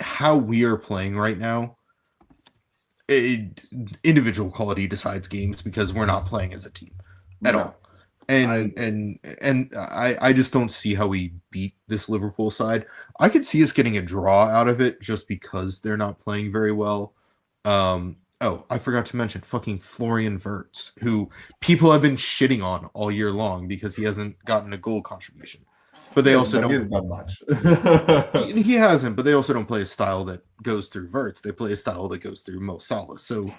how we are playing right now, individual quality decides games because we're not playing as a team at all. And I just don't see how we beat this Liverpool side. I could see us getting a draw out of it just because they're not playing very well. Oh, I forgot to mention fucking Florian Wirtz, who people have been shitting on all year long because he hasn't gotten a goal contribution. But they also don't done much. he hasn't, but they also don't play a style that goes through Wirtz. They play a style that goes through Mo Salah. So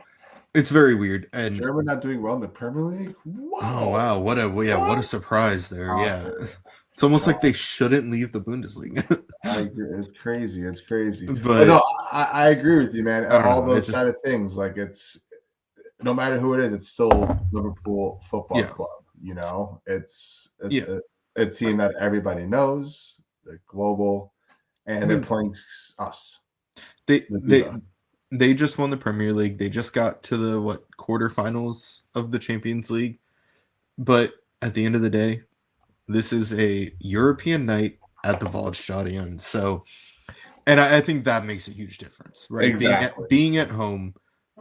it's very weird. And German not doing well in the Premier League? Wow. Oh wow, what a surprise there. Yeah. It's almost like they shouldn't leave the Bundesliga. I agree. It's crazy. But no, I agree with you, man. All those side of things, like it's no matter who it is, it's still Liverpool Football Club. You know, it's a team that everybody knows. They're global, and they're playing us. They just won the Premier League. They just got to the quarterfinals of the Champions League. But at the end of the day, this is a European night at the Waldstadion. So, and I think that makes a huge difference, right? Exactly. Being at home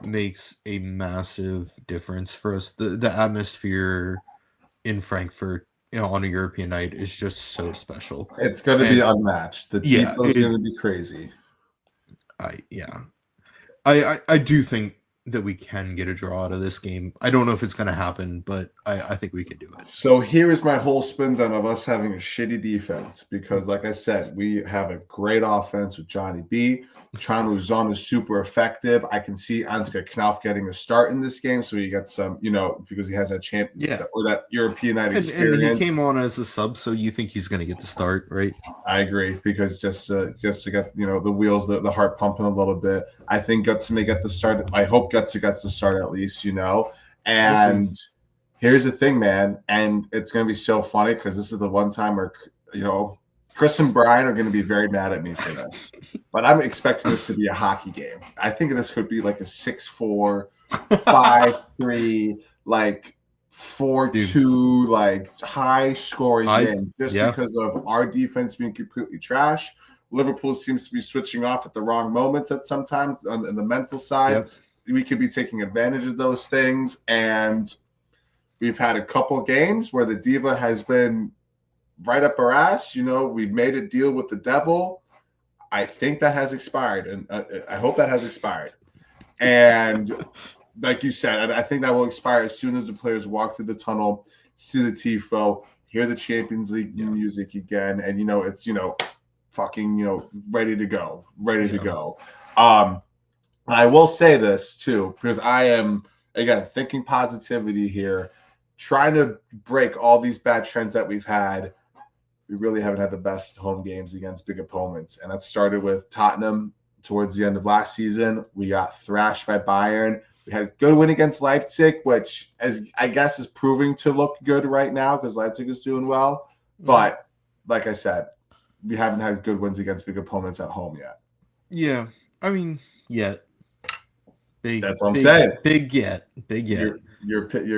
makes a massive difference for us. The atmosphere in Frankfurt, you know, on a European night is just so special. It's going to be unmatched. The tifo is going to be crazy. I do think that we can get a draw out of this game. I don't know if it's going to happen, but I think we can do it. So here is my whole spins on of us having a shitty defense because, like I said, we have a great offense with Johnny B. Chan Uzon is super effective. I can see Ansgar Knauf getting a start in this game, so he gets some, you know, because he has that or that European night experience. And he came on as a sub, so you think he's going to get the start, right? I agree because just to get, you know, the wheels, the heart pumping a little bit. I think Guts may get the start. I hope Guts gets the start at least, you know. And here's the thing, man, and it's going to be so funny because this is the one time where, you know, Chris and Brian are going to be very mad at me for this. But I'm expecting this to be a hockey game. I think this could be like a 6-4, 5-3, like 4-2, like high-scoring game just because of our defense being completely trash. Liverpool seems to be switching off at the wrong moments at sometimes on the mental side. Yep. We could be taking advantage of those things. And we've had a couple games where the diva has been right up our ass. You know, we've made a deal with the devil. I think that has expired, and I hope that has expired. And like you said, I think that will expire as soon as the players walk through the tunnel, see the tifo, hear the Champions League music again, and, you know, it's, you know, fucking, you know, ready to go. I will say this too, because I am, again, thinking positivity here, trying to break all these bad trends that we've had. We really haven't had the best home games against big opponents. And that started with Tottenham towards the end of last season. We got thrashed by Bayern. We had a good win against Leipzig, which as I guess is proving to look good right now because Leipzig is doing well. But like I said, we haven't had good wins against big opponents at home yet. Yeah. I mean, yet. That's what I'm saying. Big yet. You're picking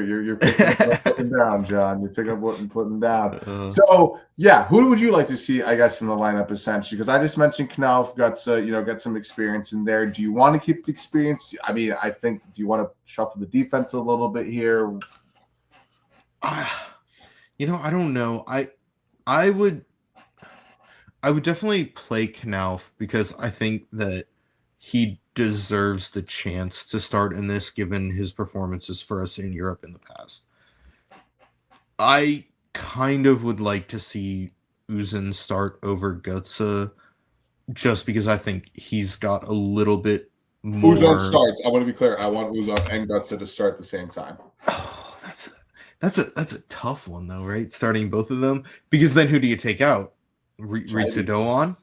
up putting down, John. You're picking up what and putting down. So yeah, who would you like to see? I guess in the lineup essentially, because I just mentioned Knauf got get some experience in there. Do you want to keep the experience? I mean, I think. Do you want to shuffle the defense a little bit here? I don't know. I would definitely play Knauf because I think that he deserves the chance to start in this, given his performances for us in Europe in the past. I kind of would like to see Uzun start over Götze, just because I think he's got a little bit more. Uzun starts. I want to be clear. I want Uzun and Götze to start at the same time. Oh, that's a tough one though, right? Starting both of them, because then who do you take out? Ritsudo.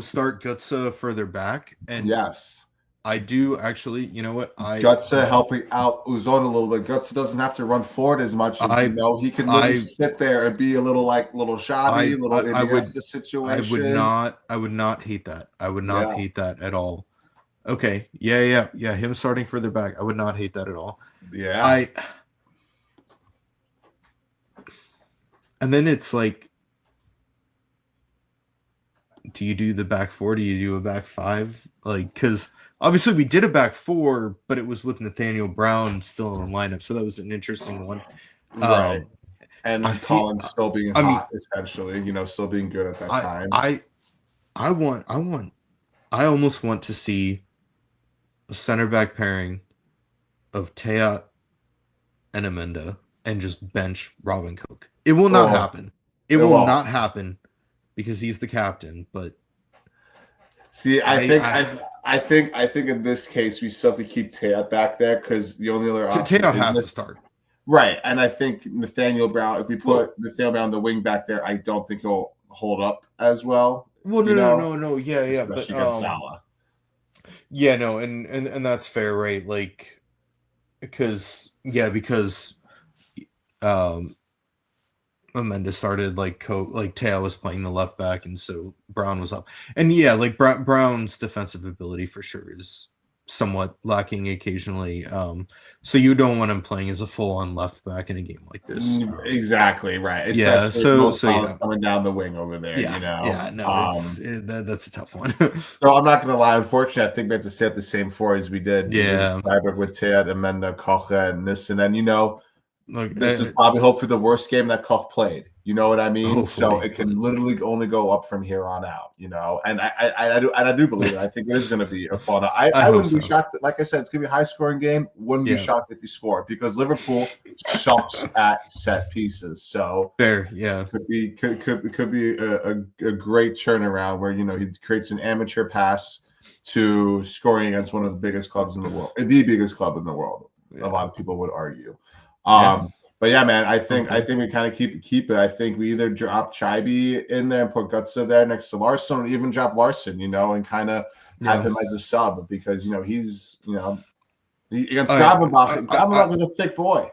Start Götze further back, and yes. I do actually. You know what? Götze helping out Uzun a little bit. Götze doesn't have to run forward as much. As, he can literally sit there and be a little shoddy, little Iniesta situation. I would not hate that. I would not hate that at all. Okay, yeah. Him starting further back, I would not hate that at all. Yeah. And then it's like, do you do the back four? Do you do a back five? Like, because obviously we did a back four, but it was with Nathaniel Brown still in the lineup, so that was an interesting one. Right. And Collins still being hot, essentially, still being good at that time. I almost want to see a center back pairing of Teat and Amenda and just bench Robin Cook. It will not happen. It will not happen because he's the captain. But see, I think in this case we still have to keep Teat back there because the only other option Teat has to start. Right, and I think Nathaniel Brown. If we put Nathaniel Brown the wing back there, I don't think he'll hold up as well. Well, no, yeah, especially against Salah. Yeah, no, and that's fair, right? Like, because Amenda started like Teo was playing the left back, and so Brown was up, and like Brown's defensive ability for sure is somewhat lacking occasionally. So you don't want him playing as a full-on left back in a game like this. Exactly right. Especially coming down the wing over there. That's a tough one. So I'm not gonna lie. Unfortunately, I think we have to stay at the same four as we did. Freiburg with Teat, Amenda, Koch, and this, and then this is probably hopefully the worst game that Koch played. You know what I mean? Hopefully. So it can literally only go up from here on out. And I do believe it. I think it is going to be a fun. I wouldn't be shocked. Like I said, it's going to be a high scoring game. Wouldn't be shocked if you score because Liverpool sucks at set pieces. So fair, could be a great turnaround where he creates an amateur pass to scoring against one of the biggest clubs in the world, the biggest club in the world. A lot of people would argue. But yeah, man, I think we kind of keep it. I think we either drop Chaibi in there and put Götze there next to Larsson, or even drop Larsson, and kind of have him as a sub because he's against Gravenbach. Gravenbach was a thick boy.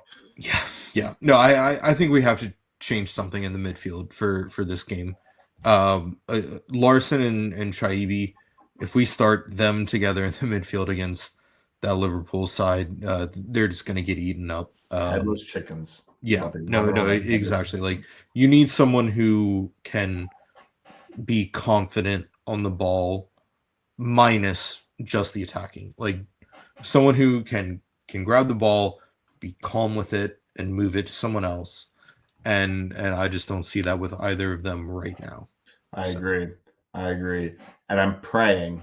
Yeah. No, I think we have to change something in the midfield for this game. Larsson and Chaibi, if we start them together in the midfield against that Liverpool side, they're just going to get eaten up. Headless chickens. Yeah, no, exactly. Like you need someone who can be confident on the ball, minus just the attacking. Like someone who can grab the ball, be calm with it, and move it to someone else. And I just don't see that with either of them right now. I agree, and I'm praying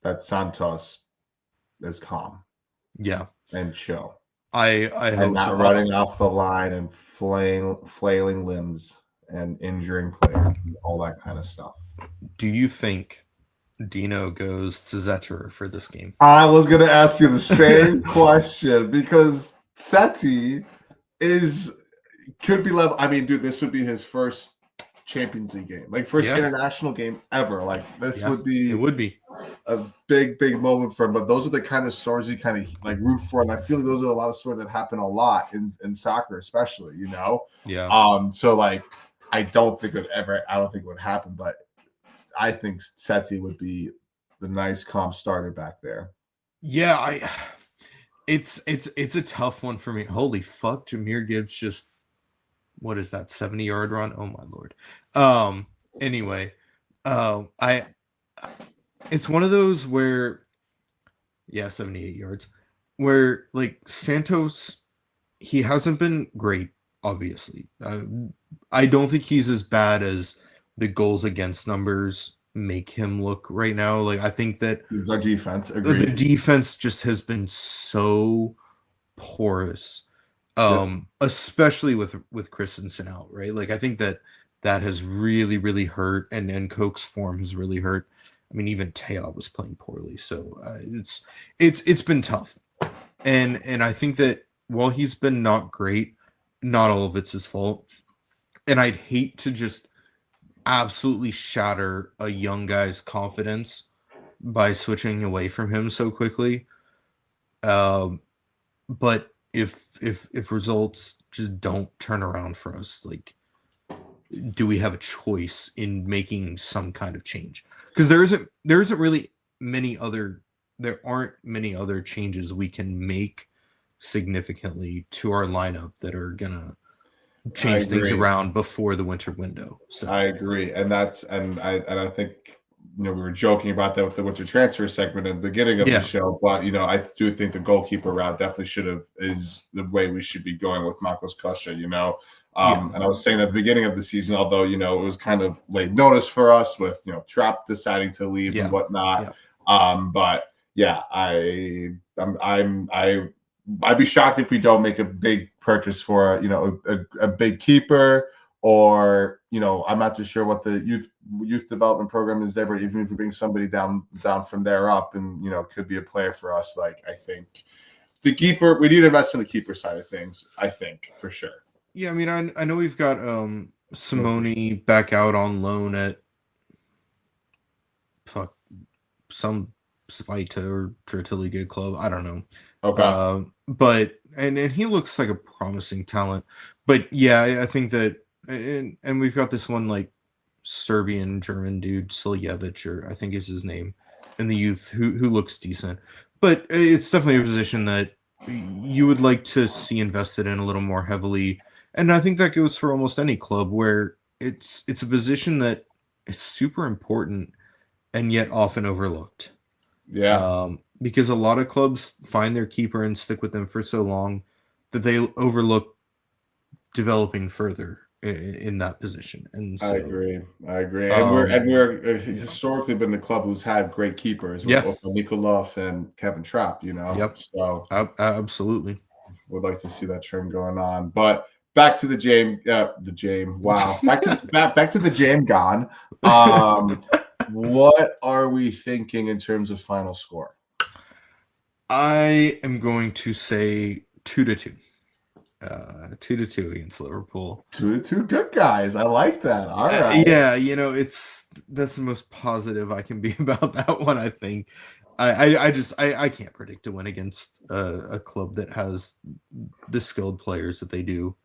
that Santos is calm. Yeah. And chill. I hope not so. Running off the line and flailing limbs and injuring players, and all that kind of stuff. Do you think Dino goes to Zetter for this game? I was going to ask you the same question because Seti could be level. I mean, dude, this would be his first Champions League game, like first international game ever. Like this would be a big moment for him. But those are the kind of stories you kind of like root for, and I feel like those are a lot of stories that happen a lot in soccer, especially. So like I don't think it would happen, but I think Seti would be the nice calm starter back there. Yeah, it's a tough one for me. Holy fuck, Jahmyr Gibbs just, what is that, 70-yard run? Oh my lord. Anyway, it's one of those where 78 yards. where like Santos, he hasn't been great, obviously. I don't think he's as bad as the goals against numbers make him look right now. Like, I think that It's our defense. the Agreed. defense just has been so porous, especially with Christensen out, right? Like, I think that has really, really hurt, and Koch's form has really hurt. I mean, even Teo was playing poorly, so it's been tough, and I think that while he's been not great, not all of it's his fault, and I'd hate to just absolutely shatter a young guy's confidence by switching away from him so quickly. But if results just don't turn around for us, like, do we have a choice in making some kind of change? Because there isn't really there aren't many other changes we can make significantly to our lineup that are gonna change things around before the winter window. So I agree, and I think we were joking about that with the winter transfer segment at the beginning of the show, but I do think the goalkeeper route definitely is the way we should be going with Marcos Costa. And I was saying at the beginning of the season, although it was kind of late notice for us with Trapp deciding to leave and whatnot. But yeah, I'd be shocked if we don't make a big purchase for a big keeper, or I'm not too sure what the youth development program is there, but even if we bring somebody down from there up, and could be a player for us. Like, I think the keeper, we need to invest in the keeper side of things. I think for sure. Yeah, I mean, I know we've got Simone back out on loan at some Svita or Trotili good club. I don't know. Okay. But and he looks like a promising talent. But yeah, I think that, and we've got this one like Serbian German dude, Siljevic, or I think is his name, in the youth who looks decent. But it's definitely a position that you would like to see invested in a little more heavily. And I think that goes for almost any club, where it's a position that is super important and yet often overlooked. Yeah. Because a lot of clubs find their keeper and stick with them for so long that they overlook developing further in that position. And so, I agree. And we're historically been the club who's had great keepers with Nikolov and Kevin Trapp, Yep. So absolutely. Would like to see that trend going on. But back to the Jame. Wow. Back to the Jame gone. What are we thinking in terms of final score? I am going to say 2-2. 2-2 against Liverpool. 2-2, good guys. I like that. All right. Yeah, that's the most positive I can be about that one. I think I can't predict a win against a club that has the skilled players that they do.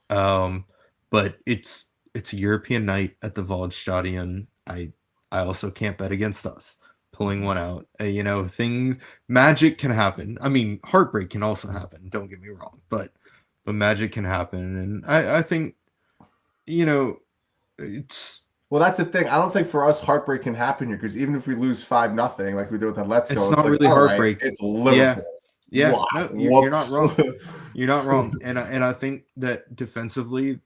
But it's a European night at the Waldstadion. I also can't bet against us pulling one out. Magic can happen. I mean, heartbreak can also happen. Don't get me wrong, but magic can happen, and I think it's. Well, that's the thing. I don't think for us heartbreak can happen here, because even if we lose 5-0, like we did with that Let's Go, it's not really heartbreak. Right, it's Liverpool. Yeah. Wow. No, you're not wrong. You're not wrong. And I think that defensively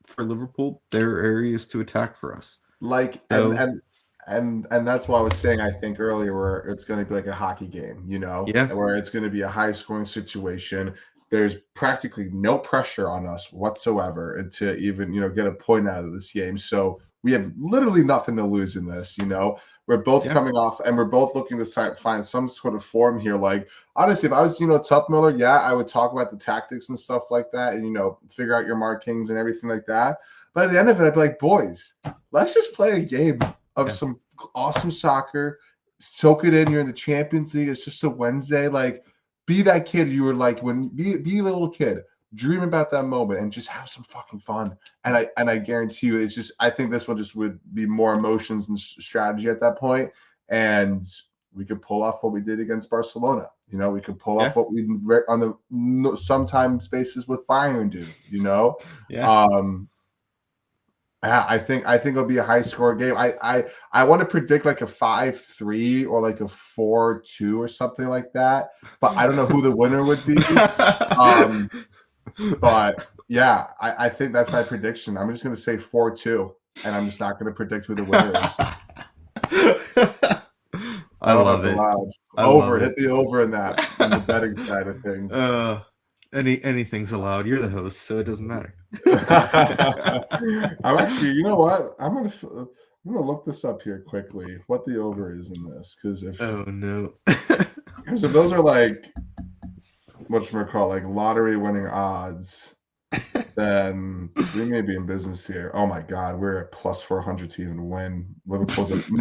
for Liverpool, there are areas to attack for us. Like, and that's why I was saying, I think earlier, where it's going to be like a hockey game, where it's going to be a high scoring situation. There's practically no pressure on us whatsoever to even, get a point out of this game. So we have literally nothing to lose in this. We're both coming off, and we're both looking to find some sort of form here. Like, honestly, if I was, Tup Miller, I would talk about the tactics and stuff like that, and, figure out your markings and everything like that. But at the end of it, I'd be like, boys, let's just play a game of some awesome soccer. Soak it in. You're in the Champions League. It's just a Wednesday. Like, be that kid you were like be a little kid. Dream about that moment and just have some fucking fun. And I guarantee you, it's just, I think this one just would be more emotions than strategy at that point. And we could pull off what we did against Barcelona. We could pull off what we on the sometimes basis with Bayern do. I think it'll be a high score game. I want to predict like a 5-3 or like a 4-2 or something like that. But I don't know who the winner would be. But yeah, I think that's my prediction. I'm just going to say 4-2, and I'm just not going to predict who the winner is. I love it. Allowed. Hit the over in that on the betting side of things. Anything's allowed. You're the host, so it doesn't matter. I'm actually, you know what? I'm gonna look this up here quickly. What the over is in this? Because if those are like whatchamacallit, like lottery winning odds, then we may be in business here. Oh my God, we're at plus 400 to even win. Liverpool's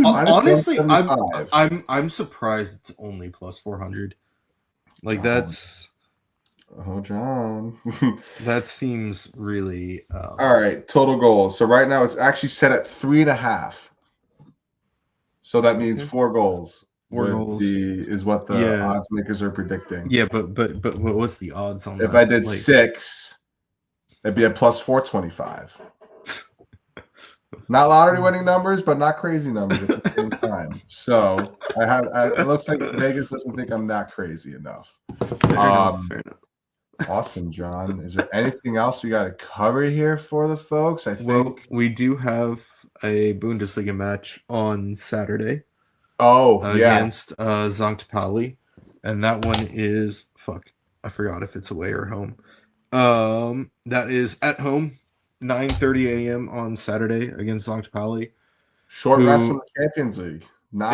honestly, I'm surprised it's only plus 400. Like that's. Oh, John. That seems really. All right, total goals. So right now it's actually set at 3.5. So that means 4 goals. 4 goals is what the odds makers are predicting. Yeah, but what's the odds on that? If I did 6, it'd be a plus 425. Not lottery winning numbers, but not crazy numbers at the same time. So it looks like Vegas doesn't think I'm that crazy enough. Fair enough. Awesome, John. Is there anything else we got to cover here for the folks? Well, we do have a Bundesliga match on Saturday. Against St. Pauli, and that one is I forgot if it's away or home. That is at home, 9:30 a.m. on Saturday against St. Pauli. Short rest from the Champions League.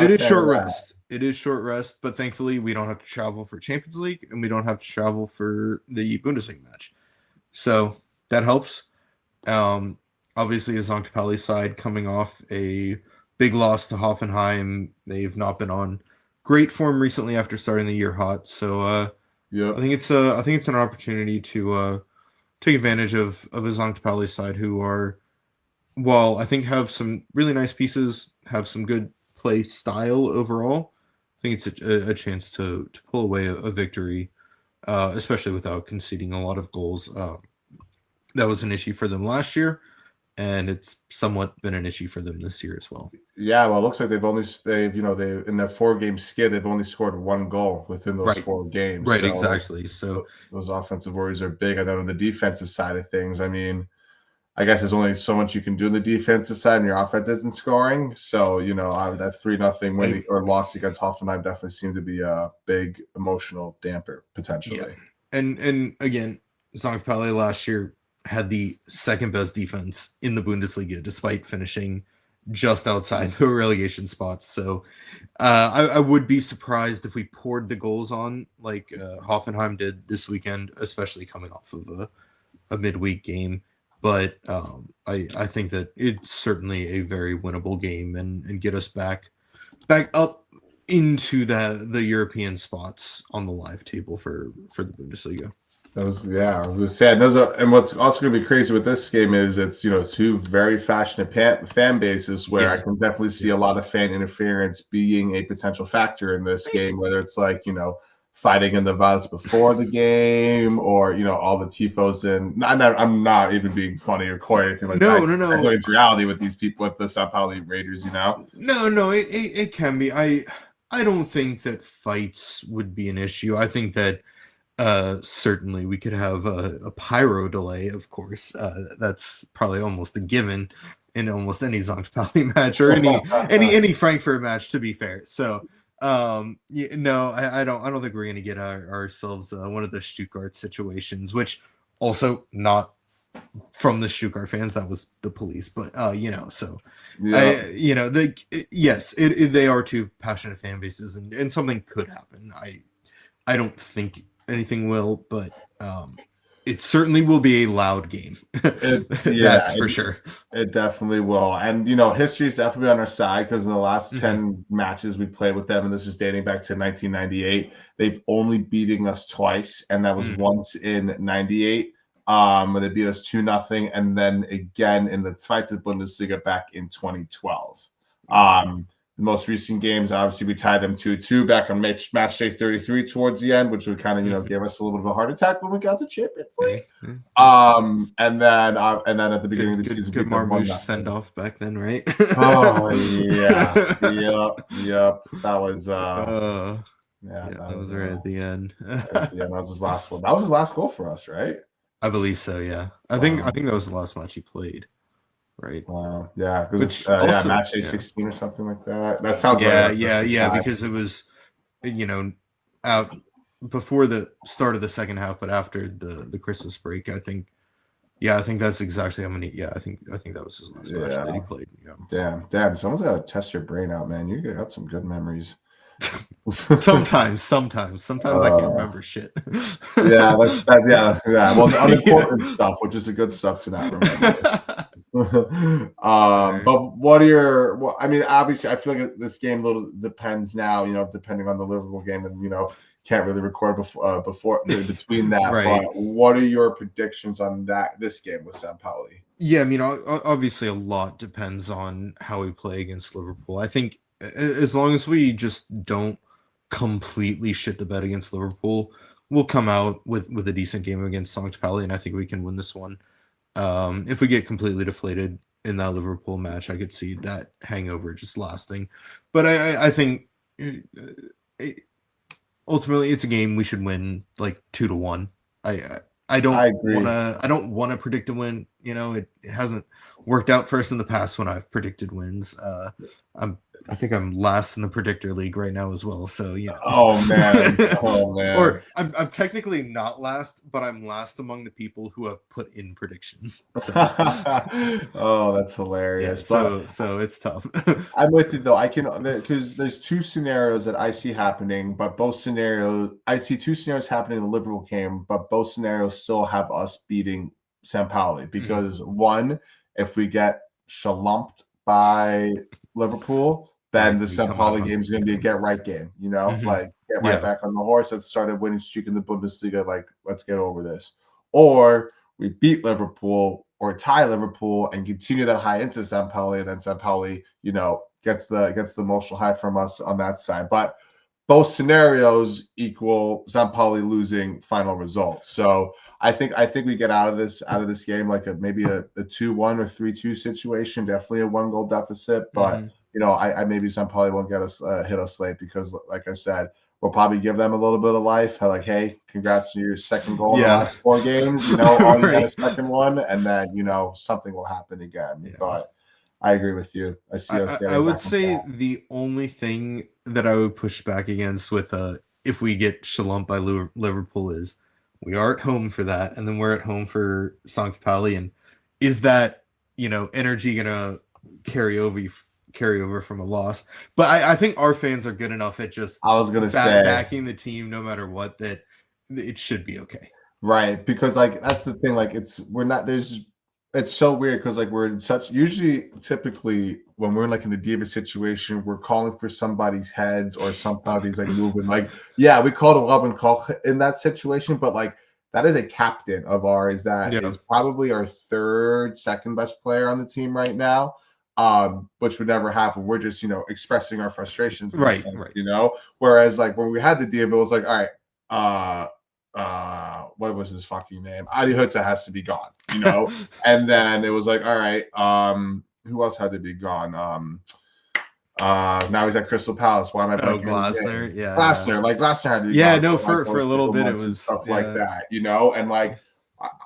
It is short rest. It is short rest, but thankfully we don't have to travel for Champions League and we don't have to travel for the Bundesliga match. So that helps. Obviously, a St. Pauli side coming off a big loss to Hoffenheim. They've not been on great form recently after starting the year hot. So I think it's an opportunity to take advantage of a St. Pauli side who are, while I think have some really nice pieces, have some good play style overall. I think it's a chance to pull away a victory, especially without conceding a lot of goals. That was an issue for them last year, and it's somewhat been an issue for them this year as well. Yeah, well, it looks like they've in their 4-game skid, they've only scored 1 goal within those 4 games. Right, exactly. So those offensive worries are big. I thought on the defensive side of things, I mean, I guess there's only so much you can do on the defensive side, and your offense isn't scoring. So, that 3-0 win or loss against Hoffenheim definitely seemed to be a big emotional damper potentially. Yeah. And again, St. Pauli last year had the second best defense in the Bundesliga, despite finishing just outside the relegation spots. So I would be surprised if we poured the goals on like Hoffenheim did this weekend, especially coming off of a midweek game. But I think that it's certainly a very winnable game and get us back up into the European spots on the live table for the Bundesliga. I was going to say, and what's also going to be crazy with this game is it's 2 very passionate fan bases where I can definitely see a lot of fan interference being a potential factor in this game, whether it's like fighting in the violence before the game, or all the tifos. And I'm not even being funny or coy or anything like that. No. It's reality with these people, with the Sao Paulo Raiders. No, it can be. I don't think that fights would be an issue. I think that certainly we could have a pyro delay. Of course, that's probably almost a given in almost any St. Pauli match or any Frankfurt match. To be fair, so. I don't think we're gonna get ourselves one of the Stuttgart situations, which also not from the Stuttgart fans. That was the police, but they are 2 passionate fan bases, and something could happen. I don't think anything will, but it certainly will be a loud game. That's for sure. It definitely will. And, history is definitely on our side because in the last 10 matches we've played with them, and this is dating back to 1998, they've only beaten us twice. And that was once in 98, where they beat us 2-0. And then again in the Zweite Bundesliga back in 2012. the most recent games. Obviously, we tied them 2-2 back on match day 33 towards the end, which would kind of give us a little bit of a heart attack when we got the Champions League. And then at the beginning of the season, good Marmouche send off back then, right? Oh yeah, yep. That was that that was right at the end. That was his last one. That was his last goal for us, right? I believe so. Yeah, I think that was the last match he played. Right. Wow. Yeah. Because match day 16 or something like that. That sounds right. Yeah. Because it was, out before the start of the second half, but after the Christmas break, I think. Yeah, I think that's exactly how many. Yeah, I think that was his last match that he played. Yeah. Damn. Someone's got to test your brain out, man. You got some good memories. Sometimes I can't remember shit. Yeah, that's that. Yeah. Well, the unimportant stuff, which is the good stuff to not remember. But what are your? Well, I mean, obviously, I feel like this game little depends now. Depending on the Liverpool game, and can't really record before between that. Right. But what are your predictions on this game with St. Pauli? Yeah, I mean, obviously, a lot depends on how we play against Liverpool. I think as long as we just don't completely shit the bed against Liverpool, we'll come out with a decent game against St. Pauli, and I think we can win this one. If we get completely deflated in that Liverpool match, I could see that hangover just lasting. But I think ultimately it's a game we should win like 2-1. I don't want to predict a win. It hasn't worked out for us in the past when I've predicted wins. I think I'm last in the predictor league right now as well. So Oh man. Or I'm technically not last, but I'm last among the people who have put in predictions. So. Oh, that's hilarious. Yeah, so it's tough. I'm with you though. Because there's two scenarios that I see happening, but both scenarios I see two scenarios happening in the Liverpool game, but both scenarios still have us beating St. Pauli because one, if we get shalumped by Liverpool, then the St. Pauli game is going to be a get right game, like get right back on the horse that started winning streak in the Bundesliga. Like, let's get over this. Or we beat Liverpool or tie Liverpool and continue that high into St. Pauli, and then St. Pauli, gets the emotional high from us on that side. But both scenarios equal St. Pauli losing final result. So I think we get out of this game like maybe a 2-1 or 3-2 situation, definitely a 1-goal deficit, but. I maybe St. Pauli won't get us hit us late because, like I said, we'll probably give them a little bit of life. Like, hey, congrats on your second goal in the last 4 games. You got a second one, and then something will happen again. Yeah. But I agree with you. I see us. I would say the only thing that I would push back against with if we get shalumped by Liverpool is we are at home for that, and then we're at home for St. Pauli, and is that energy gonna carry over from a loss? But I think our fans are good enough at just backing the team no matter what that it should be okay, right? Because that's the thing, it's so weird because we're in such typically when we're in the diva situation, we're calling for somebody's heads or somebody's moving we called a Robin Koch in that situation, but that is a captain of ours that is probably our second best player on the team right now. Which would never happen. We're just, expressing our frustrations, right. Whereas, when we had the deal, it was all right, what was his fucking name? Adi Hutza has to be gone, and then it was all right, who else had to be gone? Now he's at Crystal Palace. Why am I blanking? Glasner, yeah. Glasner had to be gone. For a little bit it was stuff like that, and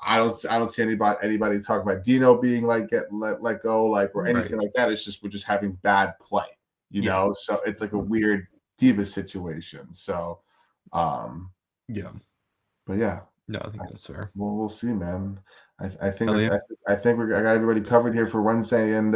I don't see anybody talk about Dino being get let go or anything like that. It's just we're just having bad play, So it's a weird diva situation. So, but yeah. No, I think that's fair. Well, we'll see, man. I think I got everybody covered here for Wednesday and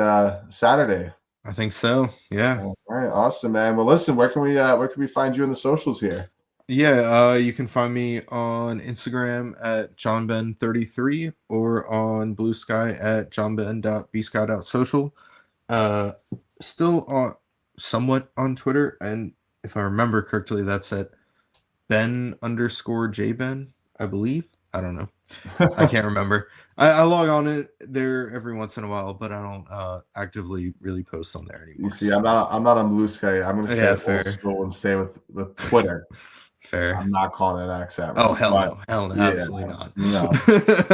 Saturday. I think so. Yeah. All right, awesome, man. Well, listen, where can we find you in the socials here? Yeah, you can find me on Instagram at johnben33 or on Blue Sky at johnben.bsky.social. Still somewhat on Twitter, and if I remember correctly, that's at Ben_jben, I believe. I don't know. I can't remember. I log on it there every once in a while, but I don't actively really post on there anymore. You see, I'm not on Blue Sky. I'm going to stay old school and stay with Twitter. Fair. I'm not calling it X ever. Oh, hell no. Hell no. Yeah, absolutely not. No.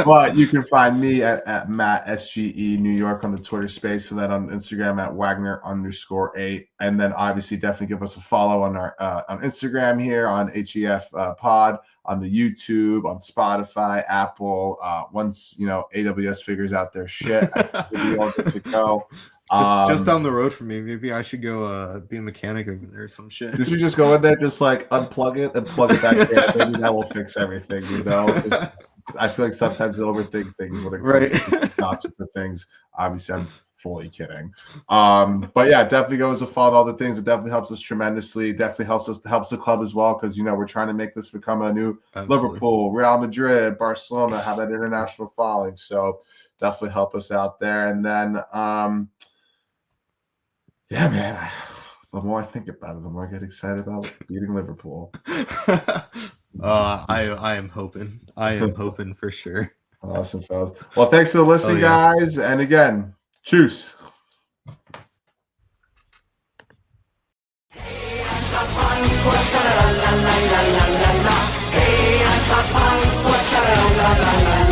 But you can find me at Matt SGE New York on the Twitter space, and then on Instagram at Wagner_8. And then obviously definitely give us a follow on our on Instagram here on HEF pod, on the YouTube, on Spotify, Apple. Once AWS figures out their shit, we'll be all good to go. Just down the road from me. Maybe I should go be a mechanic over there or some shit. You should just go in there, just like unplug it and plug it back in. Maybe that will fix everything, I feel like sometimes you overthink things when it comes to things. Obviously, I'm fully kidding. But yeah, definitely goes to follow all the things. It definitely helps us tremendously. Definitely helps the club as well, because we're trying to make this become a new Liverpool, Real Madrid, Barcelona, have that international following. So definitely help us out there. And then yeah, man. The more I think about it, the more I get excited about beating Liverpool. I am hoping. I am hoping for sure. Awesome, fellas. Well, thanks for listening, guys. And again, tschüss. Eintracht Frankfurt, la la la la la la la. Hey, Eintracht Frankfurt, la la la la la.